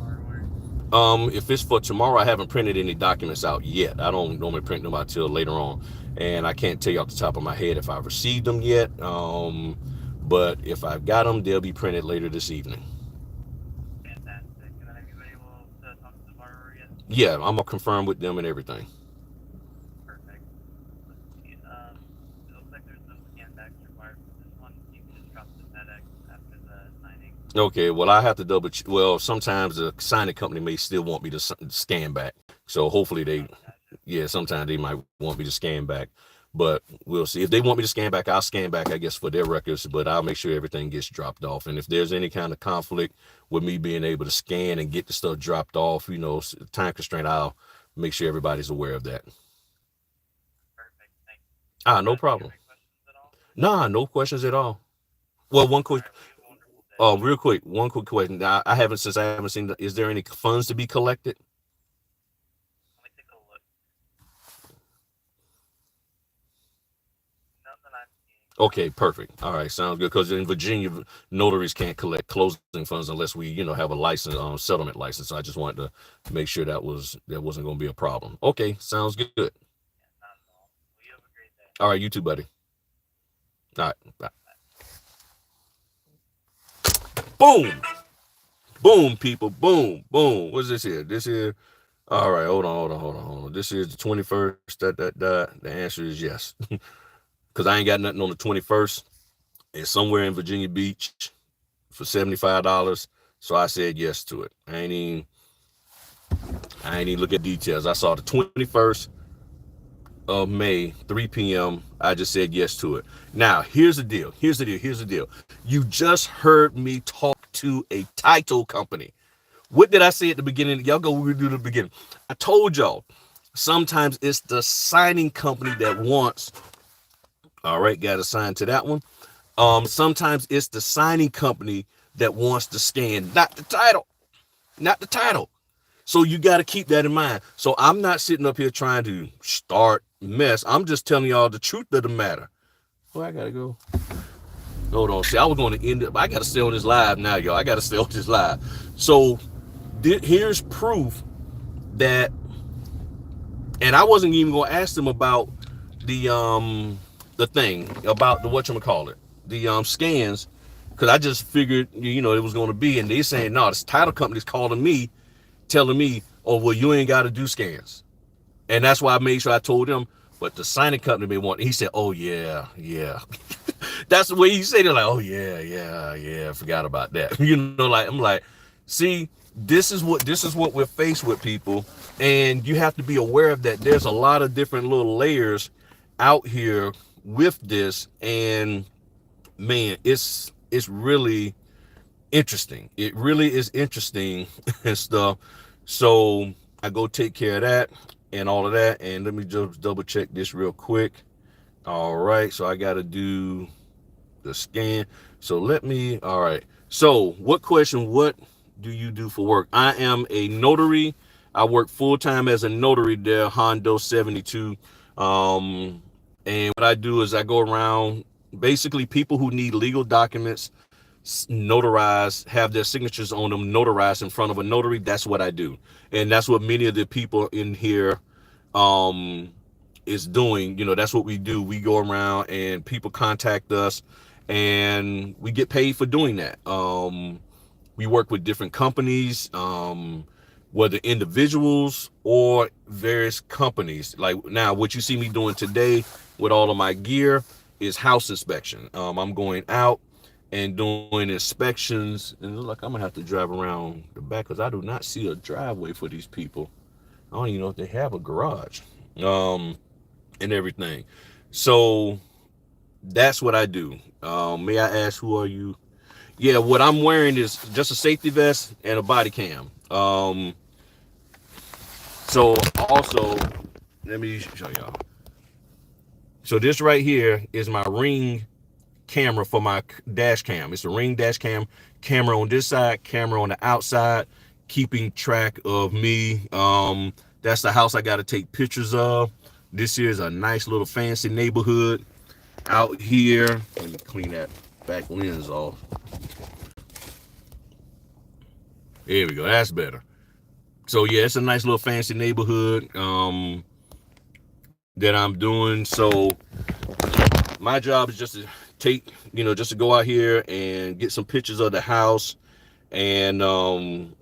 borrower. If it's for tomorrow, I haven't printed any documents out yet. I don't normally print them out till later on, and I can't tell you off the top of my head if I've received them yet. But if I've got them, they'll be printed later this evening. Fantastic. And have you been able to talk to the borrower yet? Yeah, I'm gonna confirm with them and everything. Okay, well, I have to well, sometimes the signing company may still want me to scan back. So hopefully yeah, sometimes they might want me to scan back. But we'll see. If they want me to scan back, I'll scan back, I guess, for their records, but I'll make sure everything gets dropped off. And if there's any kind of conflict with me being able to scan and get the stuff dropped off, time constraint, I'll make sure everybody's aware of that. Perfect. Thank you. No Do you have problem. any questions at all? Nah, no questions at all. Well, one All quick, right. Well, you have a wonderful day. real quick, one quick question. Since I haven't seen, is there any funds to be collected? Let me take a look. None that I'm seeing. Okay, perfect. All right, sounds good. Because in Virginia, notaries can't collect closing funds unless we, have a license, settlement license. So I just wanted to make sure that wasn't going to be a problem. Okay, sounds good. Yeah, not at all. Well, you have a great day. All right, you too, buddy. All right, bye. Boom, boom, people, boom, boom. What's this here? This here. All right, hold on. This is the 21st. The answer is yes, because I ain't got nothing on the 21st. It's somewhere in Virginia Beach for $75. So I said yes to it. I ain't even look at details. I saw the 21st of May, 3 p.m. I just said yes to it. Now, here's the deal. You just heard me talk to a title company. What did I say at the beginning? Y'all go do the beginning. I told y'all, sometimes it's the signing company that wants, all right, got to sign to that one. Sometimes it's the signing company that wants to scan, not the title. So you got to keep that in mind. So I'm not sitting up here trying to start mess. I'm just telling y'all the truth of the matter. Well, I got to go. Hold on. See, I was going to end it, but I got to stay on this live now, y'all. I got to stay on this live. So here's proof that, and I wasn't even going to ask them about the thing about the whatchamacallit, the scans, because I just figured, it was going to be, and they saying, no, this title company's calling me, telling me, oh, well, you ain't got to do scans. And that's why I made sure I told him, but the signing company may want, he said, oh, yeah. That's the way he said it, like, oh, yeah, forgot about that. I'm like, see, this is what we're faced with, people. And you have to be aware of that. There's a lot of different little layers out here with this. And man, it's really interesting. It really is interesting and stuff. So I go take care of that and all of that. And let me just double check this real quick. All right. So I got to do the scan. So all right. So what do you do for work? I am a notary. I work full-time as a notary there, Hondo 72. And what I do is I go around, basically people who need legal documents notarized, have their signatures on them notarized in front of a notary. That's what I do. And that's what many of the people in here is doing. That's what we do. We go around and people contact us and we get paid for doing that. We work with different companies, whether individuals or various companies. Like now, what you see me doing today with all of my gear is house inspection. I'm going out and doing inspections, and it looks like I'm gonna have to drive around the back because I do not see a driveway for these people. I don't even know if they have a garage, and everything. So that's what I do. May I ask, who are you? Yeah, what I'm wearing is just a safety vest and a body cam. So also, let me show y'all. So this right here is my Ring camera for my dash cam. It's a Ring dash camera on this side, camera on the outside, keeping track of me. That's the house I got to take pictures of. This here is a nice little fancy neighborhood out here. Let me clean that back lens off. There we go. That's better. So yeah, it's a nice little fancy neighborhood that I'm doing. So my job is just to just to go out here and get some pictures of the house. And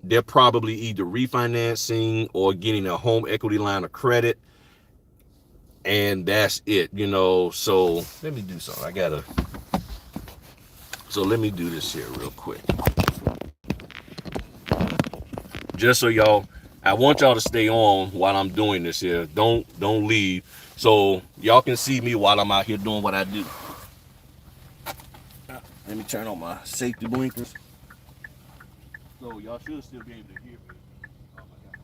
they're probably either refinancing or getting a home equity line of credit. And that's it, So let me do something. So let me do this here real quick. just so y'all, I want y'all to stay on while I'm doing this here. Don't leave, so y'all can see me while I'm out here doing what I do. Let me turn on my safety blinkers. So y'all should still be able to hear me. Oh my God.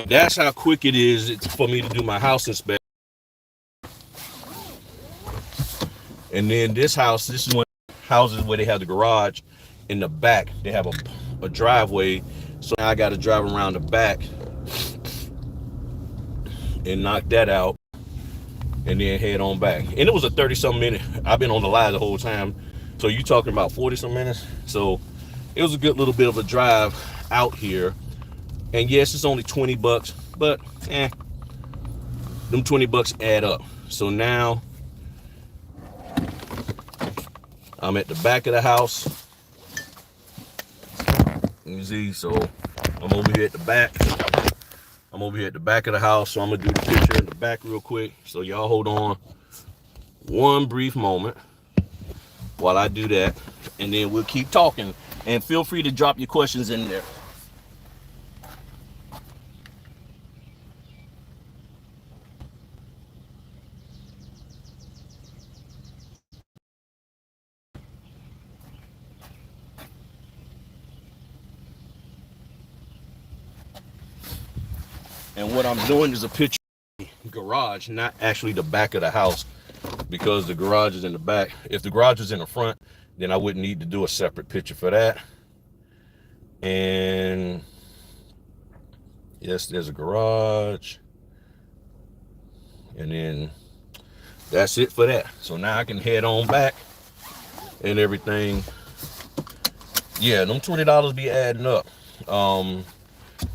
That's how quick it is for me to do my house inspection. And then this is one houses where they have the garage in the back. They have a driveway. So now I got to drive around the back and knock that out and then head on back. And it was a 30-some minute. I've been on the line the whole time. So you talking about 40-some minutes. So it was a good little bit of a drive out here. And yes, it's only $20, but them $20 add up. So now I'm at the back of the house. You see, so I'm over here at the back. I'm over here at the back of the house, so I'm gonna do the picture in the back real quick. So y'all hold on one brief moment while I do that, and then we'll keep talking. And feel free to drop your questions in there. And what I'm doing is a picture of the garage, not actually the back of the house, because the garage is in the back. If the garage is in the front, then I wouldn't need to do a separate picture for that. And yes, there's a garage. And then that's it for that. So now I can head on back and everything. Yeah, them $20 be adding up.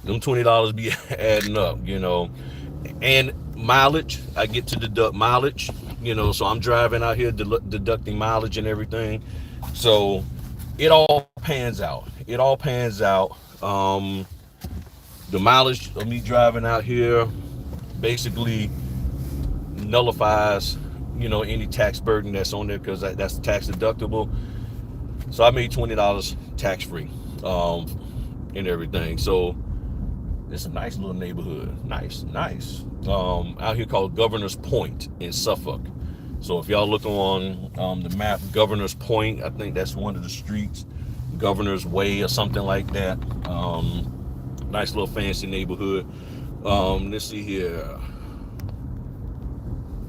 Them $20 be adding up, you know. And mileage, I get to deduct mileage, you know, so I'm driving out here deducting mileage and everything. So it all pans out. It all pans out. The mileage of me driving out here basically nullifies, you know, any tax burden that's on there, because that's tax deductible. So I made $20 tax free and everything. So it's a nice little neighborhood. Nice. Out here called Governor's Point in Suffolk. So if y'all look on the map, Governor's Point, I think that's one of the streets, Governor's Way or something like that. Nice little fancy neighborhood. Let's see here.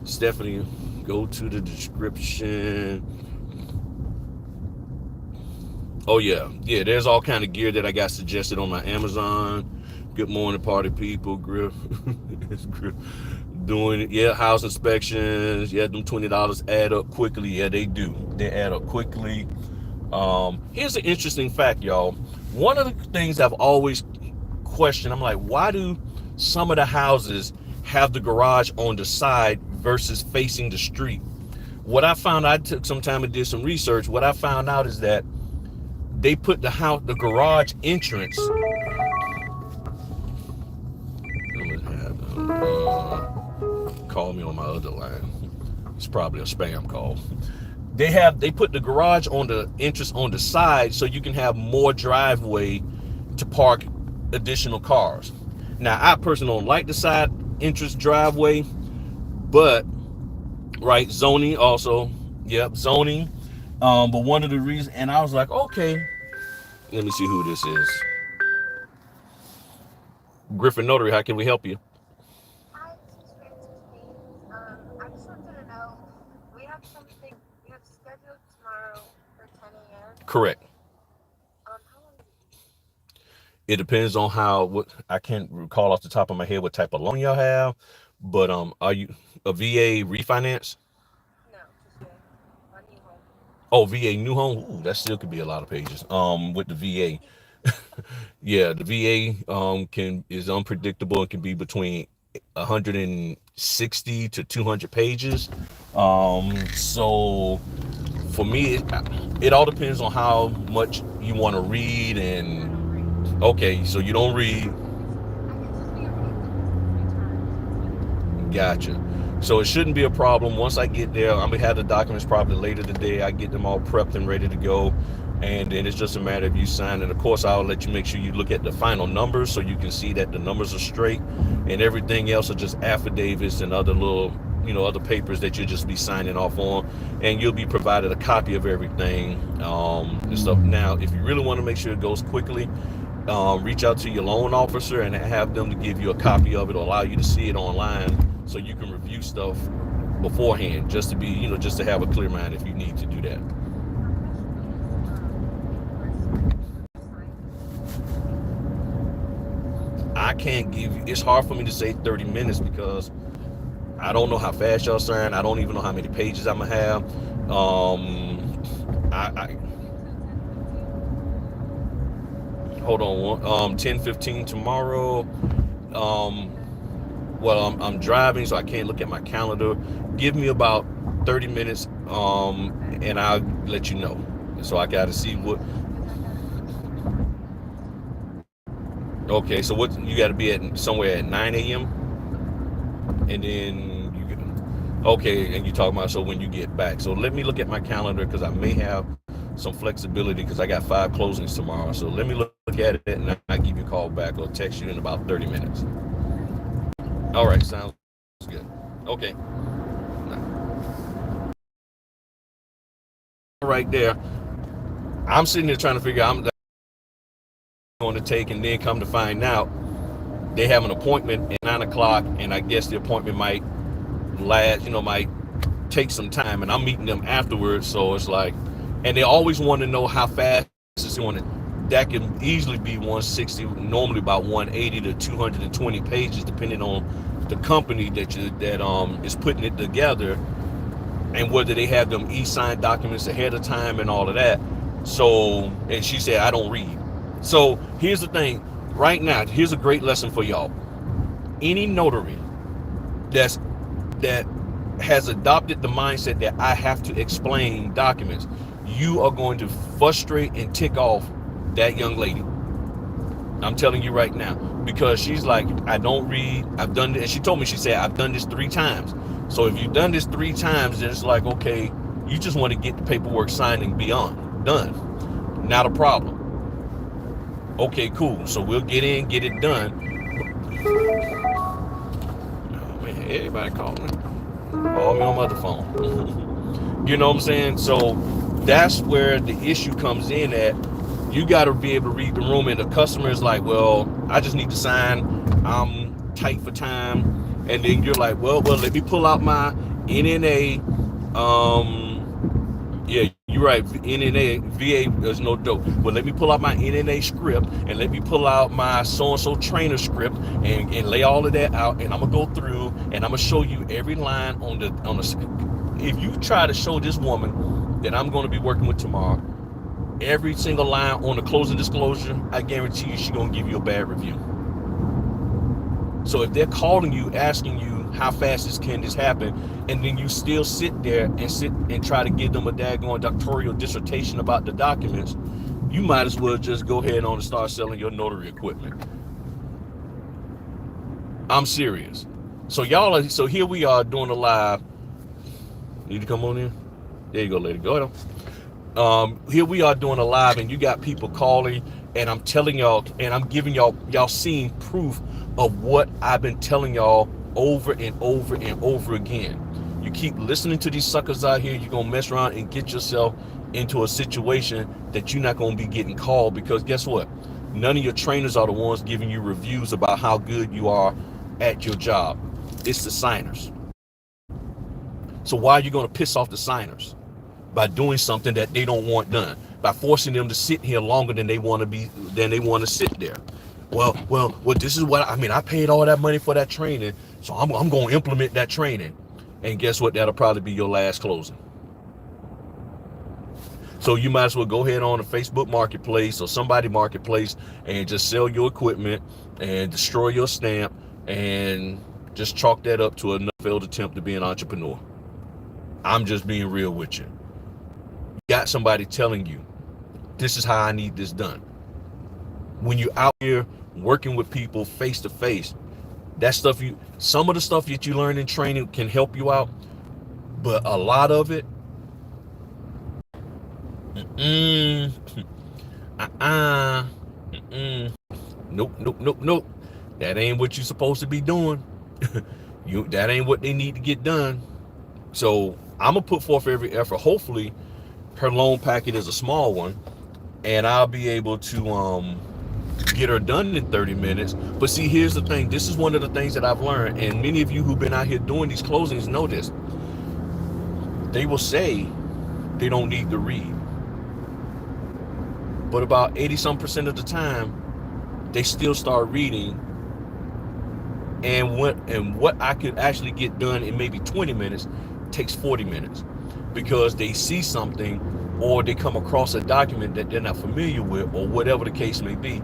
Stephanie, go to the description. Oh yeah, there's all kind of gear that I got suggested on my Amazon. Good morning, party people. Grill. Doing it. Yeah, house inspections. Yeah, them $20 add up quickly. Yeah, they do. They add up quickly. Here's an interesting fact, y'all. One of the things I've always questioned, I'm like, why do some of the houses have the garage on the side versus facing the street? What I found, I took some time and did some research. What I found out is that they put the garage entrance called me on my other line. It's probably a spam call. They put the garage on the entrance on the side so you can have more driveway to park additional cars. Now, I personally don't like the side entrance driveway, but right, zoning also, yep, zoning. But one of the reasons, and I was like, okay, let me see who this is. Griffin Notary, how can we help you? Hi, this is Francis. I just wanted to know, we have scheduled tomorrow for 10 a.m. Correct. How long is it? It depends on what I can't recall off the top of my head what type of loan y'all have, but are you a VA refinance? No, just a new home. Oh, VA new home. Ooh, that still could be a lot of pages. With the VA, yeah, the VA is unpredictable and can be between 160 to 200 pages. So for me, it all depends on how much you want to read. I And don't read. okay, so you don't read. I can just be a read 3 times. Gotcha. So it shouldn't be a problem. Once I get there, I'm gonna have the documents probably later today. I get them all prepped and ready to go, and then it's just a matter of you signing. Of course, I'll let you make sure you look at the final numbers so you can see that the numbers are straight, and everything else are just affidavits and other little, other papers that you'll just be signing off on, and you'll be provided a copy of everything and stuff. Now, if you really want to make sure it goes quickly, reach out to your loan officer and have them to give you a copy of it or allow you to see it online so you can review stuff beforehand, just to be, just to have a clear mind if you need to do that. I can't give you, it's hard for me to say 30 minutes because I don't know how fast y'all sign. I don't even know how many pages I'm gonna have. I hold on, 10:15 tomorrow. Well, I'm driving, so I can't look at my calendar. Give me about 30 minutes, and I'll let you know. So I got to see what. Okay, so what you got to be at somewhere at 9 a.m. and then you get. Okay, and you talking about so when you get back. So let me look at my calendar because I may have some flexibility because I got 5 closings tomorrow. So let me look at it and I'll give you a call back or text you in about 30 minutes. All right, sounds good. Okay. Right there, I'm sitting there trying to figure out I'm going to take, and then come to find out they have an appointment at 9 o'clock, and I guess the appointment might last, might take some time, and I'm meeting them afterwards. So it's like, and they always want to know how fast it's going to. That can easily be 160, normally about 180 to 220 pages, depending on the company that is putting it together, and whether they have them e-signed documents ahead of time and all of that. So, and she said, I don't read. So here's the thing. Right now, here's a great lesson for y'all. Any notary that has adopted the mindset that I have to explain documents, you are going to frustrate and tick off that young lady. I'm telling you right now, because she's like, I don't read, I've done it, and she told me, she said, I've done this 3 times. So if you've done this 3 times, then it's like, okay, you just want to get the paperwork signed and beyond, done. Not a problem. Okay, cool. So we'll get it done. Oh man, everybody call me on my other phone. You know what I'm saying? So that's where the issue comes in at. You got to be able to read the room, and the customer is like, well, I just need to sign. I'm tight for time. And then you're like, well, let me pull out my NNA. Yeah, you're right. NNA, VA, there's no dope. Well, let me pull out my NNA script, and let me pull out my so-and-so trainer script, and lay all of that out. And I'm going to go through, and I'm going to show you every line on the. If you try to show this woman that I'm going to be working with tomorrow, every single line on the closing disclosure, I guarantee you she's going to give you a bad review. So if they're calling you, asking you how fast can this happen, and then you still sit there and try to give them a daggone doctoral dissertation about the documents, you might as well just go ahead on and start selling your notary equipment. I'm serious. So here we are doing a live. Need to come on in? There you go, lady. Go ahead. Here we are doing a live, and you got people calling, and I'm telling y'all, and I'm giving y'all seeing proof of what I've been telling y'all over and over and over again. You keep listening to these suckers out here, you're gonna mess around and get yourself into a situation that you're not gonna be getting called, because guess what? None of your trainers are the ones giving you reviews about how good you are at your job. It's the signers. So why are you gonna piss off the signers? By doing something that they don't want done, by forcing them to sit here longer than they want to sit there. Well, this is what I mean. I paid all that money for that training, so I'm going to implement that training. And guess what? That'll probably be your last closing. So you might as well go ahead on a Facebook Marketplace or somebody Marketplace and just sell your equipment and destroy your stamp and just chalk that up to another failed attempt to be an entrepreneur. I'm just being real with you. You got somebody telling you, this is how I need this done. When you're out here working with people face to face, that stuff some of the stuff that you learn in training can help you out, but a lot of it, nope. That ain't what you're supposed to be doing. That ain't what they need to get done. So I'm gonna put forth every effort. Hopefully, her loan packet is a small one, and I'll be able to get her done in 30 minutes. But see, here's the thing. This is one of the things that I've learned, and many of you who've been out here doing these closings know this. They will say they don't need to read, but about 80-some% of the time, they still start reading. And what I could actually get done in maybe 20 minutes takes 40 minutes, because they see something or they come across a document that they're not familiar with, or whatever the case may be.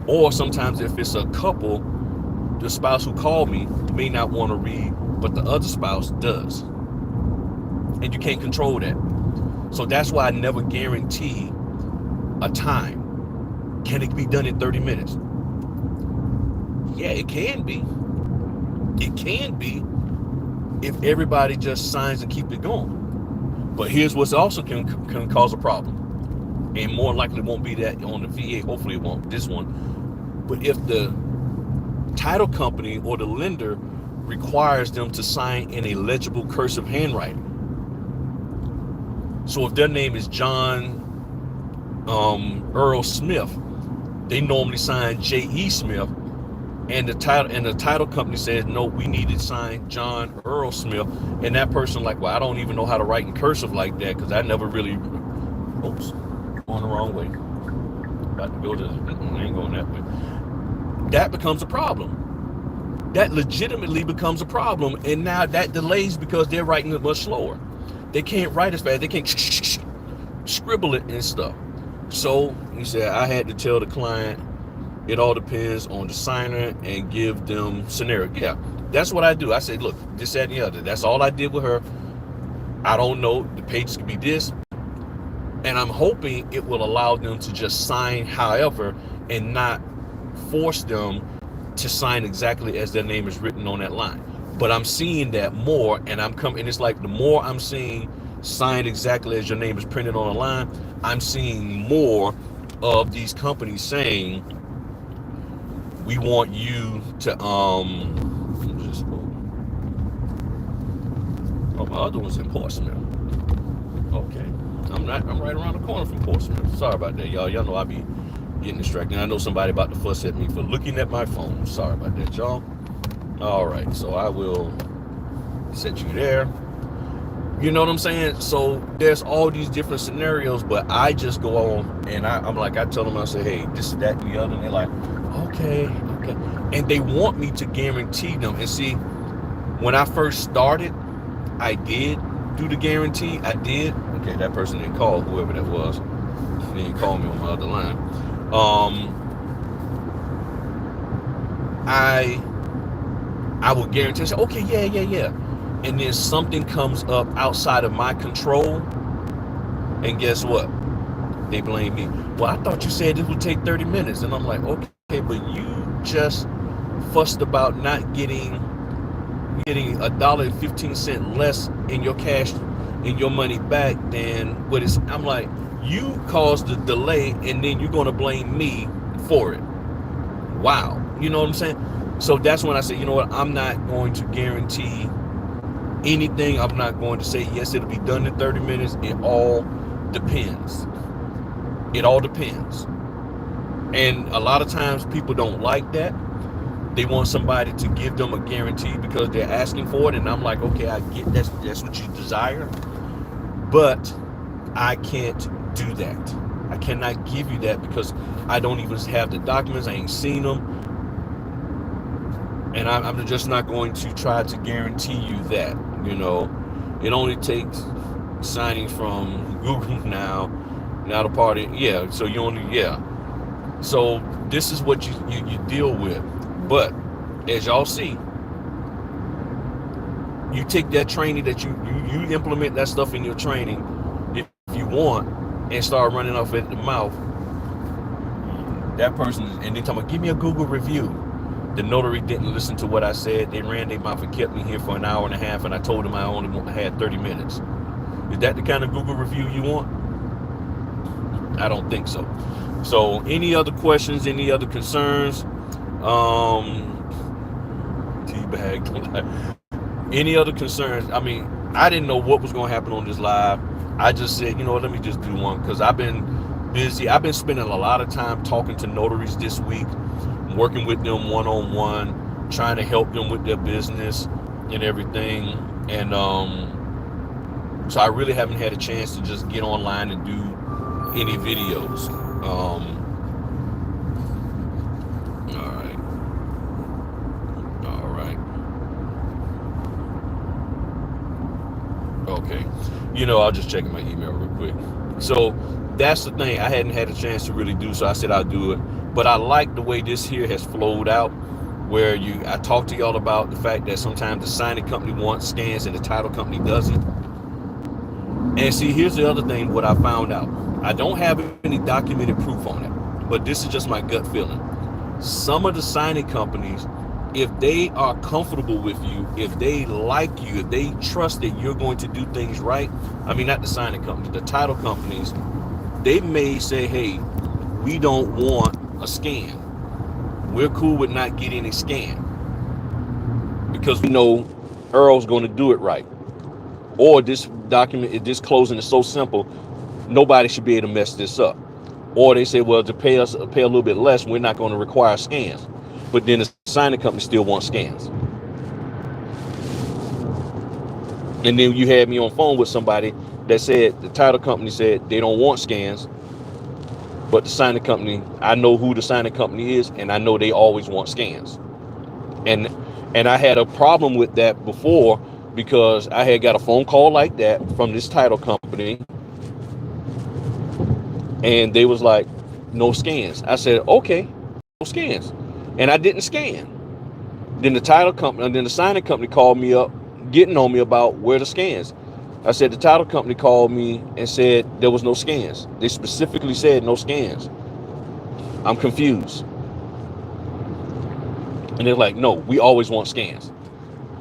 Or sometimes if it's a couple, the spouse who called me may not want to read, but the other spouse does. And you can't control that. So that's why I never guarantee a time. Can it be done in 30 minutes? Yeah, it can be. It can be if everybody just signs and keep it going. But here's what's also can cause a problem. And more likely won't be that on the VA. Hopefully it won't, this one. But if the title company or the lender requires them to sign in a legible cursive handwriting. So if their name is John Earl Smith, they normally sign J.E. Smith, and the title company says, no, we need it signed John Earl Smith, and that person like, well, I don't even know how to write in cursive like that, because I never really, oops, going the wrong way. About to go to, I ain't going that way. That becomes a problem. That legitimately becomes a problem, and now that delays because they're writing it much slower. They can't write as fast. They can't scribble it and stuff. So he said, I had to tell the client, it all depends on the signer, and give them scenario. Yeah, that's what I do. I say, look, this, that, and the other. That's all I did with her. I don't know. The pages could be this. And I'm hoping it will allow them to just sign however, and not force them to sign exactly as their name is written on that line. But I'm seeing that more, and it's like the more I'm seeing signed exactly as your name is printed on a line, I'm seeing more of these companies saying, we want you to oh, my other one's in Portsmouth. Okay. I'm right around the corner from Portsmouth. Sorry about that, y'all. Y'all know I be getting distracted. I know somebody about to fuss at me for looking at my phone. Sorry about that, y'all. All right, so I will set you there. You know what I'm saying? So there's all these different scenarios, but I just go on and I'm like, I tell them, I say, hey, this, that, and the other. And they're like, okay. And they want me to guarantee them. And see, when I first started, I did do the guarantee. I did. Okay, that person didn't call, whoever that was. They didn't call me on my other line. I would guarantee, I say, okay, yeah. And then something comes up outside of my control, and guess what? They blame me. Well, I thought you said this would take 30 minutes. And I'm like, okay, but you just fussed about not getting getting $1.15 less in your cash, in your money back than what it's. I'm like, you caused the delay, and then you're gonna blame me for it. Wow, you know what I'm saying? So that's when I say, you know what, I'm not going to guarantee anything. I'm not going to say yes, it'll be done in 30 minutes. It all depends. It all depends. And a lot of times people don't like that. They want somebody to give them a guarantee because they're asking for it, and I'm like, okay, I get that's what you desire, but I can't do that. I cannot give you that because I don't even have the documents. I ain't seen them, and I'm just not going to try to guarantee you that. You know, it only takes signing from Google now the party, yeah. So you only, yeah. So this is what you deal with. But as y'all see, you take that training that you implement that stuff in your training if you want, and start running off at the mouth. That person, and they talking about, give me a Google review. The notary didn't listen to what I said. They ran their mouth and kept me here for an hour and a half, and I told them I only had 30 minutes. Is that the kind of Google review you want? I don't think so. So any other questions, any other concerns? Teabag. Any other concerns? I mean, I didn't know what was going to happen on this live. I just said, you know what, let me just do one because I've been busy. I've been spending a lot of time talking to notaries this week, working with them one-on-one, trying to help them with their business and everything. And so I really haven't had a chance to just get online and do any videos. All right. Okay. You know, I'll just check my email real quick. So that's the thing I hadn't had a chance to really do, so I said I'll do it. But I like the way this here has flowed out, where I talked to y'all about the fact that sometimes the signing company wants scans and the title company doesn't. And see, here's the other thing, what I found out. I don't have any documented proof on it, but this is just my gut feeling. Some of the signing companies, if they are comfortable with you, if they like you, if they trust that you're going to do things right, I mean, not the signing company, the title companies, they may say, hey, we don't want a scan. We're cool with not getting a scan because we know Earl's going to do it right. Or this document, this closing is so simple, nobody should be able to mess this up. Or they say, well, to pay a little bit less, we're not going to require scans. But then the signing company still wants scans. And then you had me on phone with somebody that said, the title company said they don't want scans, but the signing company, I know who the signing company is, and I know they always want scans. And I had a problem with that before because I had got a phone call like that from this title company, and they was like, no scans. I said, okay, no scans. And I didn't scan. Then the title company, and then the signing company called me up, getting on me about where the scans. I said, the title company called me and said there was no scans. They specifically said no scans. I'm confused. And they're like, no, we always want scans.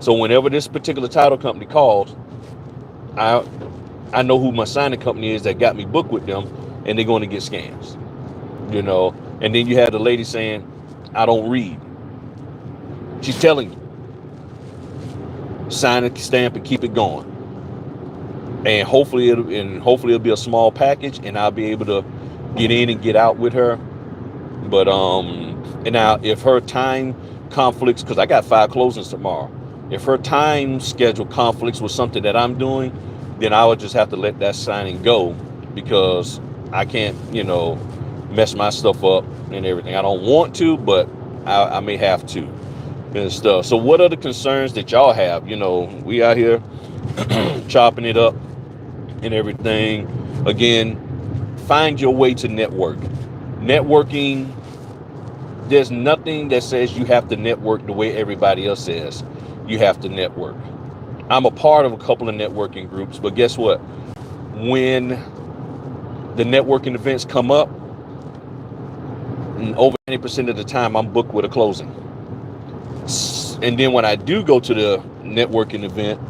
So whenever this particular title company calls, I know who my signing company is that got me booked with them, and they're going to get scans, you know. And then you have the lady saying, I don't read. She's telling you, sign a stamp and keep it going. And hopefully it'll be a small package, and I'll be able to get in and get out with her. But and now if her time conflicts, because I got 5 closings tomorrow, if her time schedule conflicts with something that I'm doing, then I would just have to let that signing go, because I can't, you know, mess my stuff up and everything. I don't want to, but I may have to and stuff. So what are the concerns that y'all have? You know, we out here chopping it up and everything. Again, find your way to network. Networking, there's nothing that says you have to network the way everybody else says you have to network. I'm a part of a couple of networking groups, but guess what? When the networking events come up, over 90% of the time I'm booked with a closing. And then when I do go to the networking event,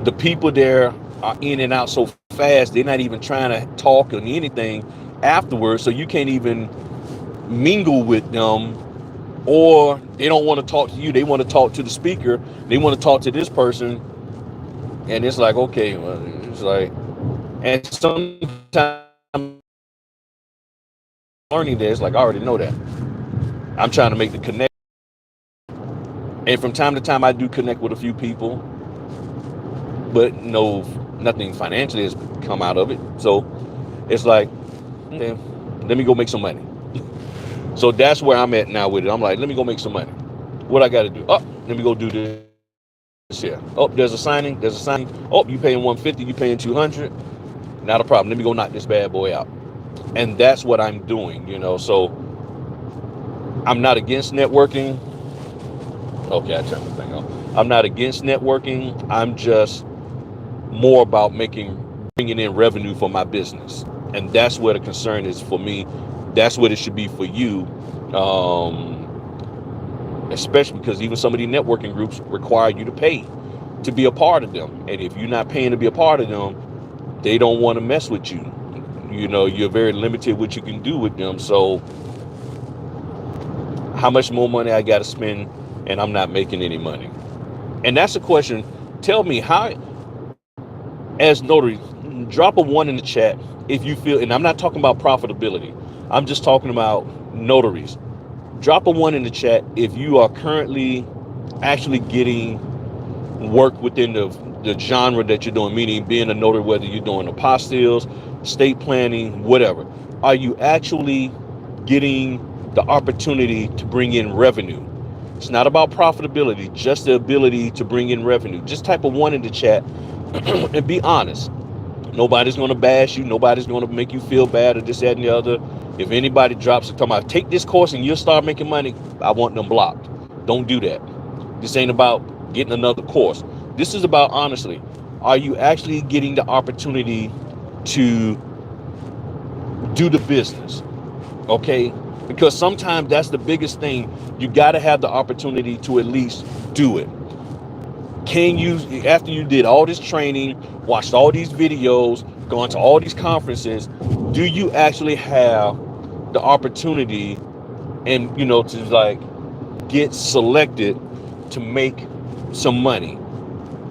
the people there are in and out so fast, they're not even trying to talk or anything afterwards, so you can't even mingle with them, or they don't want to talk to you, they want to talk to the speaker, they want to talk to this person, and it's like, okay, well, it's like, and sometimes learning this, like, I already know that. I'm trying to make the connect, and from time to time I do connect with a few people, but no, nothing financially has come out of it. So it's like, okay, let me go make some money. So that's where I'm at now with it. I'm like, let me go make some money. What I got to do? Oh, let me go do this here. Oh, there's a signing. There's a signing. Oh, you paying 150? You paying 200? Not a problem. Let me go knock this bad boy out. And that's what I'm doing, you know. So I'm not against networking. Okay, I turned the thing off. I'm not against networking. I'm just more about bringing in revenue for my business, and that's where the concern is for me. That's what it should be for you, especially because even some of these networking groups require you to pay to be a part of them, and if you're not paying to be a part of them, they don't want to mess with you. You know, you're very limited what you can do with them. So how much more money I got to spend, and I'm not making any money? And that's the question. Tell me, how, as notaries, drop a 1 in the chat if you feel, and I'm not talking about profitability, I'm just talking about notaries. Drop a 1 in the chat if you are currently actually getting work within the genre that you're doing, meaning being a notary, whether you're doing apostilles, estate planning, whatever. Are you actually getting the opportunity to bring in revenue? It's not about profitability, just the ability to bring in revenue. Just type a 1 in the chat and be honest. Nobody's going to bash you. Nobody's going to make you feel bad or this, that, and the other. If anybody drops it, talking about take this course and you'll start making money, I want them blocked. Don't do that. This ain't about getting another course. This is about, honestly, are you actually getting the opportunity to do the business? Okay? Because sometimes that's the biggest thing. You got to have the opportunity to at least do it. Can you, after you did all this training, watched all these videos, gone to all these conferences, do you actually have the opportunity and, you know, to like get selected to make some money?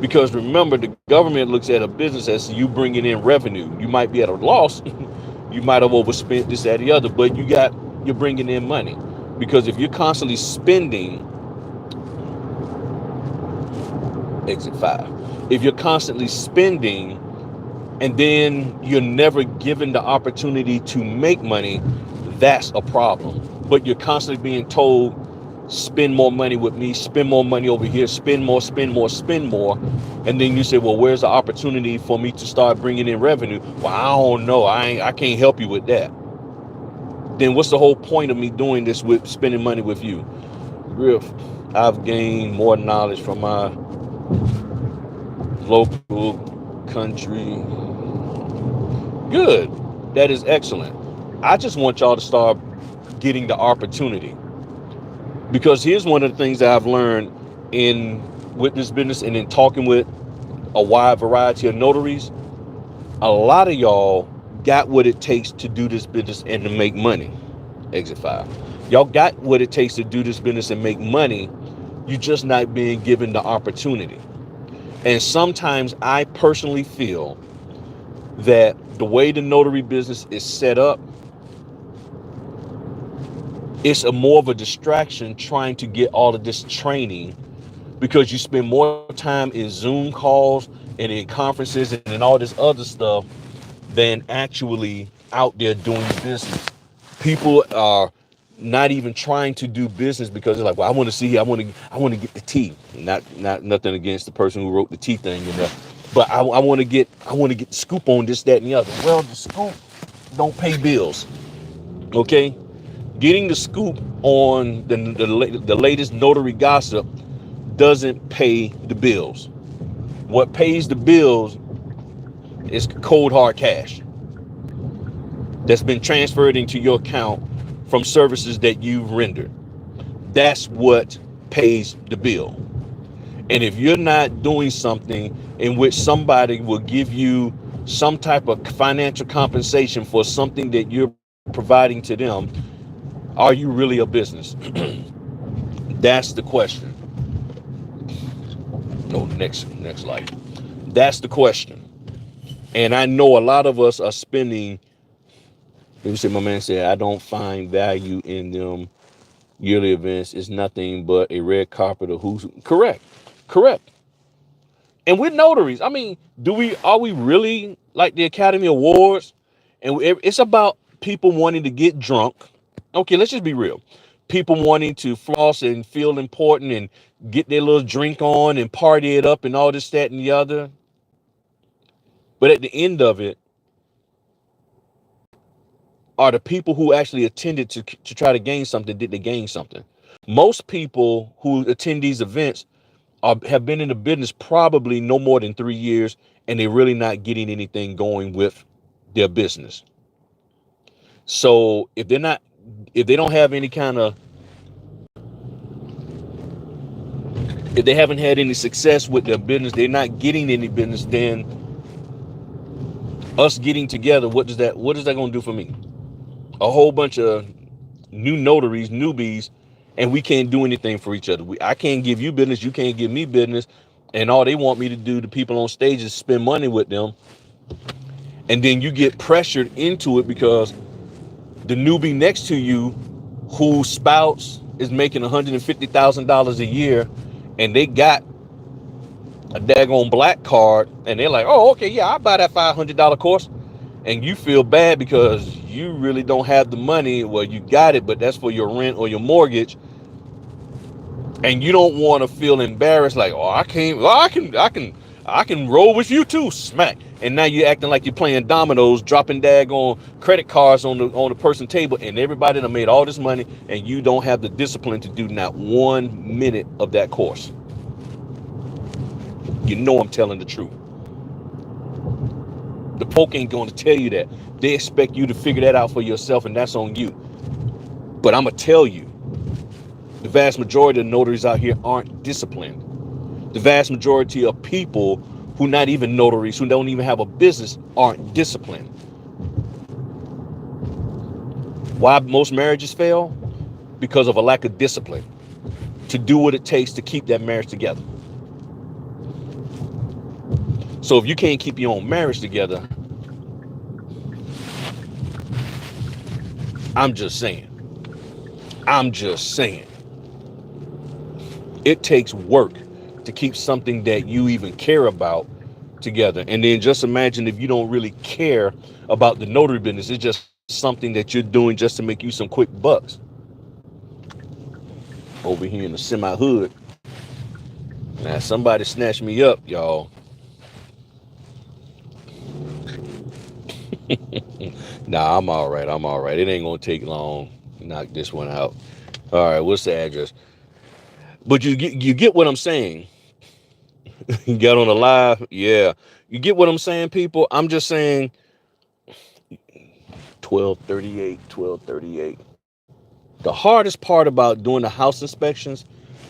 Because remember, the government looks at a business as you bringing in revenue. You might be at a loss. You might have overspent this, that, the other, but you're bringing in money. Because if you're constantly spending, exit 5, if you're constantly spending and then you're never given the opportunity to make money, that's a problem. But you're constantly being told, spend more money with me, spend more money over here, spend more, spend more, spend more. And then you say, well, where's the opportunity for me to start bringing in revenue? Well, I don't know. I can't help you with that. Then what's the whole point of me doing this with spending money with you? I've gained more knowledge from my local country. Good. That is excellent. I just want y'all to start getting the opportunity. Because here's one of the things that I've learned with this business and in talking with a wide variety of notaries. A lot of y'all got what it takes to do this business and to make money. Exit 5. Y'all got what it takes to do this business and make money. You're just not being given the opportunity. And sometimes I personally feel that the way the notary business is set up, it's more of a distraction trying to get all of this training, because you spend more time in Zoom calls and in conferences and in all this other stuff than actually out there doing business. People are not even trying to do business because they're like, well, I want to get the tea. Not nothing against the person who wrote the tea thing, you know, but I want to get the scoop on this, that, and the other. Well, the scoop don't pay bills. Okay, getting the scoop on the latest notary gossip doesn't pay the bills. What pays the bills is cold hard cash that's been transferred into your account from services that you've rendered. That's what pays the bill. And if you're not doing something in which somebody will give you some type of financial compensation for something that you're providing to them, are you really a business? That's the question. No, next light. That's the question. And I know a lot of us are spending. Let me say, my man said, I don't find value in them yearly events. It's nothing but a red carpet or who's correct. Correct. And we're notaries. I mean, are we really like the Academy Awards? And it's about people wanting to get drunk. Okay, let's just be real. People wanting to floss and feel important and get their little drink on and party it up and all this, that, and the other. But at the end of it, are the people who actually attended to try to gain something, did they gain something? Most people who attend these events have been in the business probably no more than 3 years, and they're really not getting anything going with their business. So if they don't have any kind of, if they haven't had any success with their business, they're not getting any business, then us getting together, what is that going to do for me? A whole bunch of new notaries, newbies, and we can't do anything for each other. I can't give you business, you can't give me business, and all they want me to do, the people on stage, is spend money with them. And then you get pressured into it because the newbie next to you, whose spouse is making $150,000 a year, and they got a daggone black card, and they're like, oh, okay, yeah, I'll buy that $500 course. And you feel bad because you really don't have the money. Well, you got it, but that's for your rent or your mortgage. And you don't want to feel embarrassed, like, oh, I can't, well, I can roll with you too, smack. And now you're acting like you're playing dominoes, dropping daggone credit cards on the person's table, and everybody done made all this money, and you don't have the discipline to do not 1 minute of that course. You know I'm telling the truth. The poke ain't going to tell you that. They expect you to figure that out for yourself, and that's on you. But I'm going to tell you, the vast majority of notaries out here aren't disciplined. The vast majority of people who not even notaries, who don't even have a business, aren't disciplined. Why most marriages fail? Because of a lack of discipline to do what it takes to keep that marriage together. So if you can't keep your own marriage together, I'm just saying, it takes work to keep something that you even care about together. And then just imagine if you don't really care about the notary business. It's just something that you're doing just to make you some quick bucks. Over here in the semi-hood. Now, somebody snatched me up, y'all. Nah, I'm all right. It ain't gonna take long. Knock this one out. All right, what's the address? But you get what I'm saying. You got on the live, yeah. You get what I'm saying, people. I'm just saying. 1238. The hardest part about doing the house inspections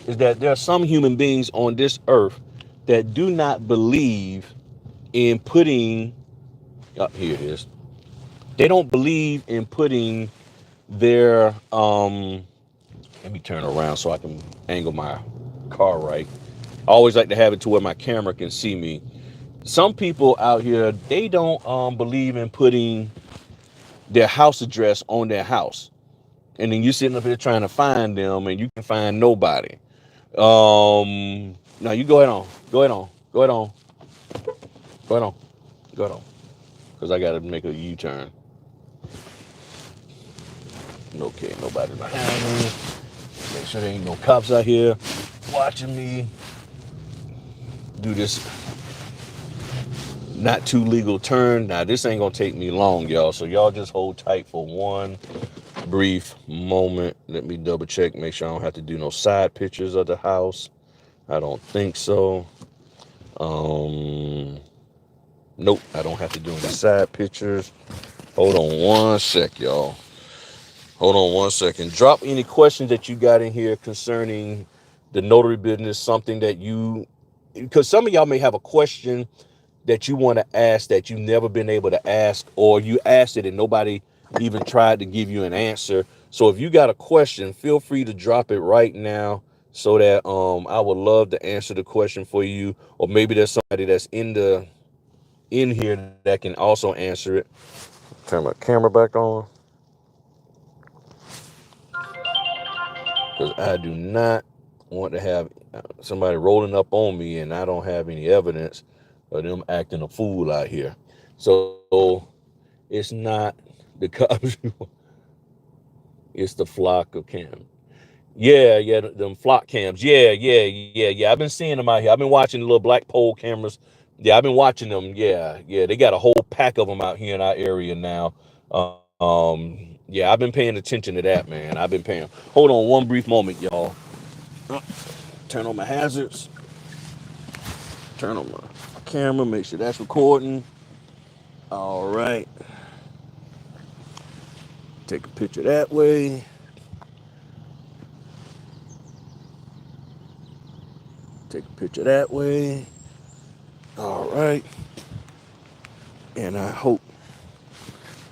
is that there are some human beings on this earth that do not believe in putting. Here it is. They don't believe in putting their let me turn around so I can angle my car right. I always like to have it to where my camera can see me. Some people out here, they don't believe in putting their house address on their house. And then you sitting up here trying to find them, and you can find nobody. Now you go ahead on. Because I got to make a U-turn. Okay, nobody's behind me. Make sure there ain't no cops out here watching me do this not too legal turn. Now this ain't gonna take me long, y'all. So y'all just hold tight for one brief moment. Let me double check, make sure I don't have to do no side pictures of the house. I don't think so. Nope, I don't have to do any side pictures. Hold on one sec, y'all. Hold on one second. Drop any questions that you got in here concerning the notary business, something that you, because some of y'all may have a question that you want to ask that you've never been able to ask, or you asked it and nobody even tried to give you an answer. So if you got a question, feel free to drop it right now so that I would love to answer the question for you. Or maybe there's somebody that's in here that can also answer it. Turn my camera back on because I do not want to have somebody rolling up on me and I don't have any evidence of them acting a fool out here. So it's not the cops. It's the flock of cams. Yeah, yeah, them flock cams. Yeah, yeah, yeah, yeah. I've been seeing them out here. I've been watching the little black pole cameras. Yeah, I've been watching them. Yeah, yeah. They got a whole pack of them out here in our area now. Yeah, I've been paying attention to that, man. I've been paying. Hold on one brief moment, y'all. Turn on my hazards. Turn on my camera. Make sure that's recording. All right. Take a picture that way. Take a picture that way. All right. And I hope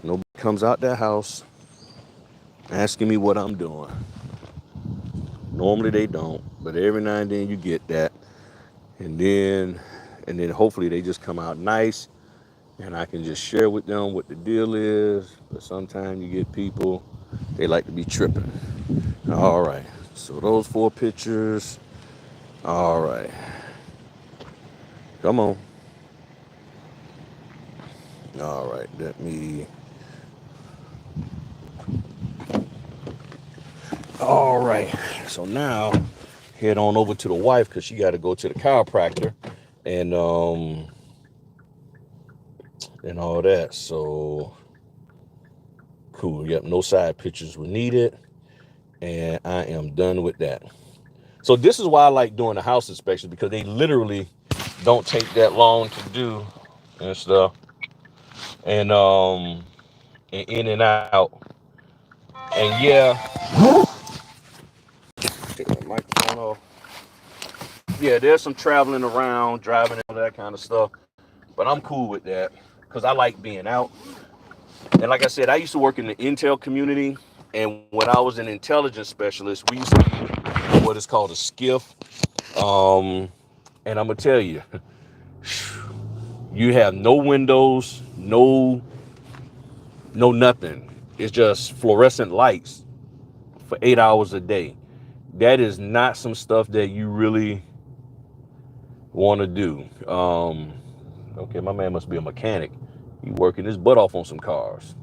nobody comes out that house asking me what I'm doing. Normally they don't, but every now and then you get that. And then hopefully they just come out nice and I can just share with them what the deal is. But sometimes you get people, they like to be tripping. All right. So those 4 pictures. All right. Come on. All right. Let me. All right. So now head on over to the wife because she got to go to the chiropractor and and all that. So cool. Yep. No side pictures were needed, and I am done with that. So this is why I like doing the house inspections because they literally don't take that long to do and stuff, and in and out. And yeah, take my microphone off. Yeah, there's some traveling around, driving, and all that kind of stuff. But I'm cool with that because I like being out. And like I said, I used to work in the intel community. And when I was an intelligence specialist, we used to be what is called a skiff. Um, and I'm going to tell you, you have no windows, no nothing. It's just fluorescent lights for 8 hours a day. That is not some stuff that you really want to do. Okay, my man must be a mechanic. He working his butt off on some cars.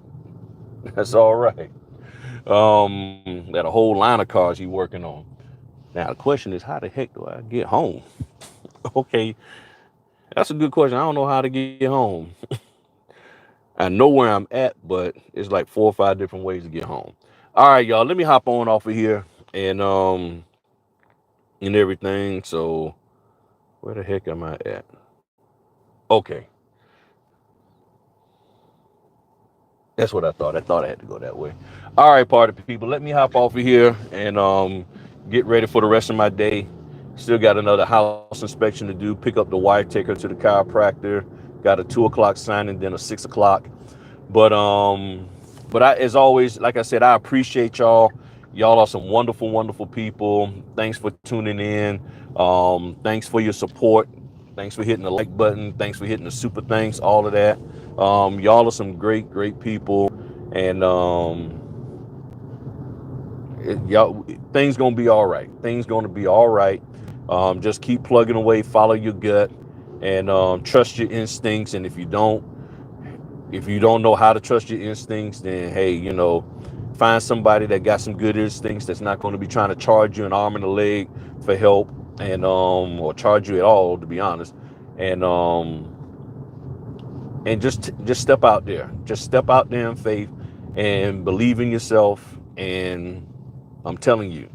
That's all right. Got a whole line of cars he working on. Now the question is, how the heck do I get home? Okay, that's a good question. I don't know how to get home. I know where I'm at, but it's like 4 or 5 different ways to get home. All right, y'all. Let me hop on off of here and everything. So where the heck am I at? Okay, that's what I thought. I thought I had to go that way. All right, party people. Let me hop off of here and get ready for the rest of my day. Still got another house inspection to do. Pick up the wife, take her to the chiropractor. Got a 2 o'clock signing, then a 6 o'clock. But as always, like I said, I appreciate y'all. Y'all are some wonderful, wonderful people. Thanks for tuning in. Thanks for your support. Thanks for hitting the like button. Thanks for hitting the super thanks, all of that. Y'all are some great, great people. And y'all, things gonna be all right. Things gonna be all right. Just keep plugging away, follow your gut, and trust your instincts. And if you don't know how to trust your instincts, then hey, find somebody that got some good instincts that's not going to be trying to charge you an arm and a leg for help, and or charge you at all, to be honest. And just step out there. Just step out there in faith and believe in yourself. And I'm telling you,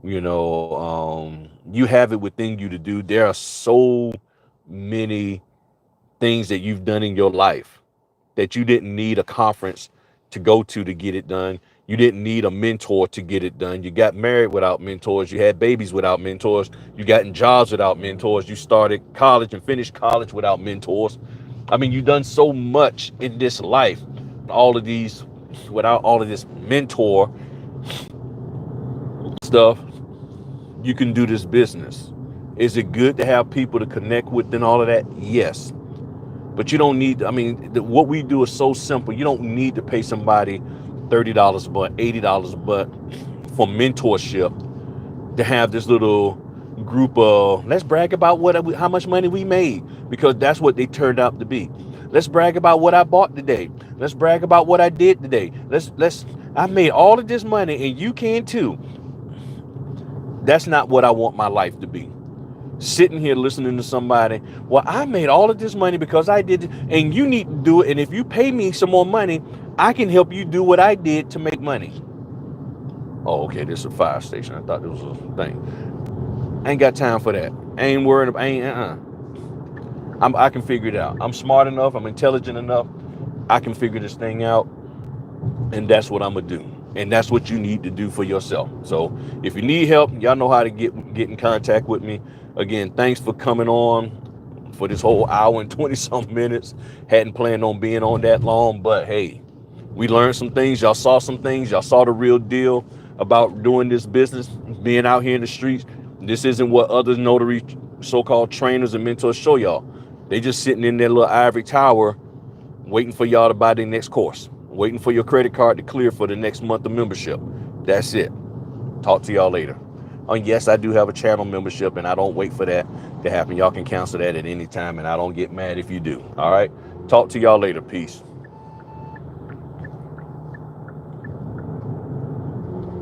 you have it within you to do. There are so many things that you've done in your life that you didn't need a conference to go to get it done. You didn't need a mentor to get it done. You got married without mentors. You had babies without mentors. You got in jobs without mentors. You started college and finished college without mentors. I mean, you've done so much in this life. All of these, without all of this mentor stuff, you can do this business. Is it good to have people to connect with and all of that? Yes. But you don't need, I mean, what we do is so simple. You don't need to pay somebody $30 a month, $80 a month for mentorship to have this little group of, let's brag about how much money we made, because that's what they turned out to be. Let's brag about what I bought today. Let's brag about what I did today. I made all of this money and you can too. That's not what I want my life to be. Sitting here listening to somebody, well, I made all of this money because I did, and you need to do it. And if you pay me some more money, I can help you do what I did to make money. Oh, okay, this is a fire station. I thought this was a thing. I ain't got time for that. I ain't worried about, I can figure it out. I'm smart enough. I'm intelligent enough. I can figure this thing out. And that's what I'm going to do. And that's what you need to do for yourself. So if you need help, y'all know how to get in contact with me. Again, thanks for coming on for this whole hour and 20 some minutes. Hadn't planned on being on that long, but hey, we learned some things. Y'all saw some things. Y'all saw the real deal about doing this business, being out here in the streets. This isn't what other notary so-called trainers and mentors show y'all. They just sitting in their little ivory tower waiting for y'all to buy their next course, waiting for your credit card to clear for the next month of membership. That's it. Talk to y'all later. Oh, yes, I do have a channel membership, and I don't wait for that to happen. Y'all can cancel that at any time, and I don't get mad if you do. All right? Talk to y'all later. Peace.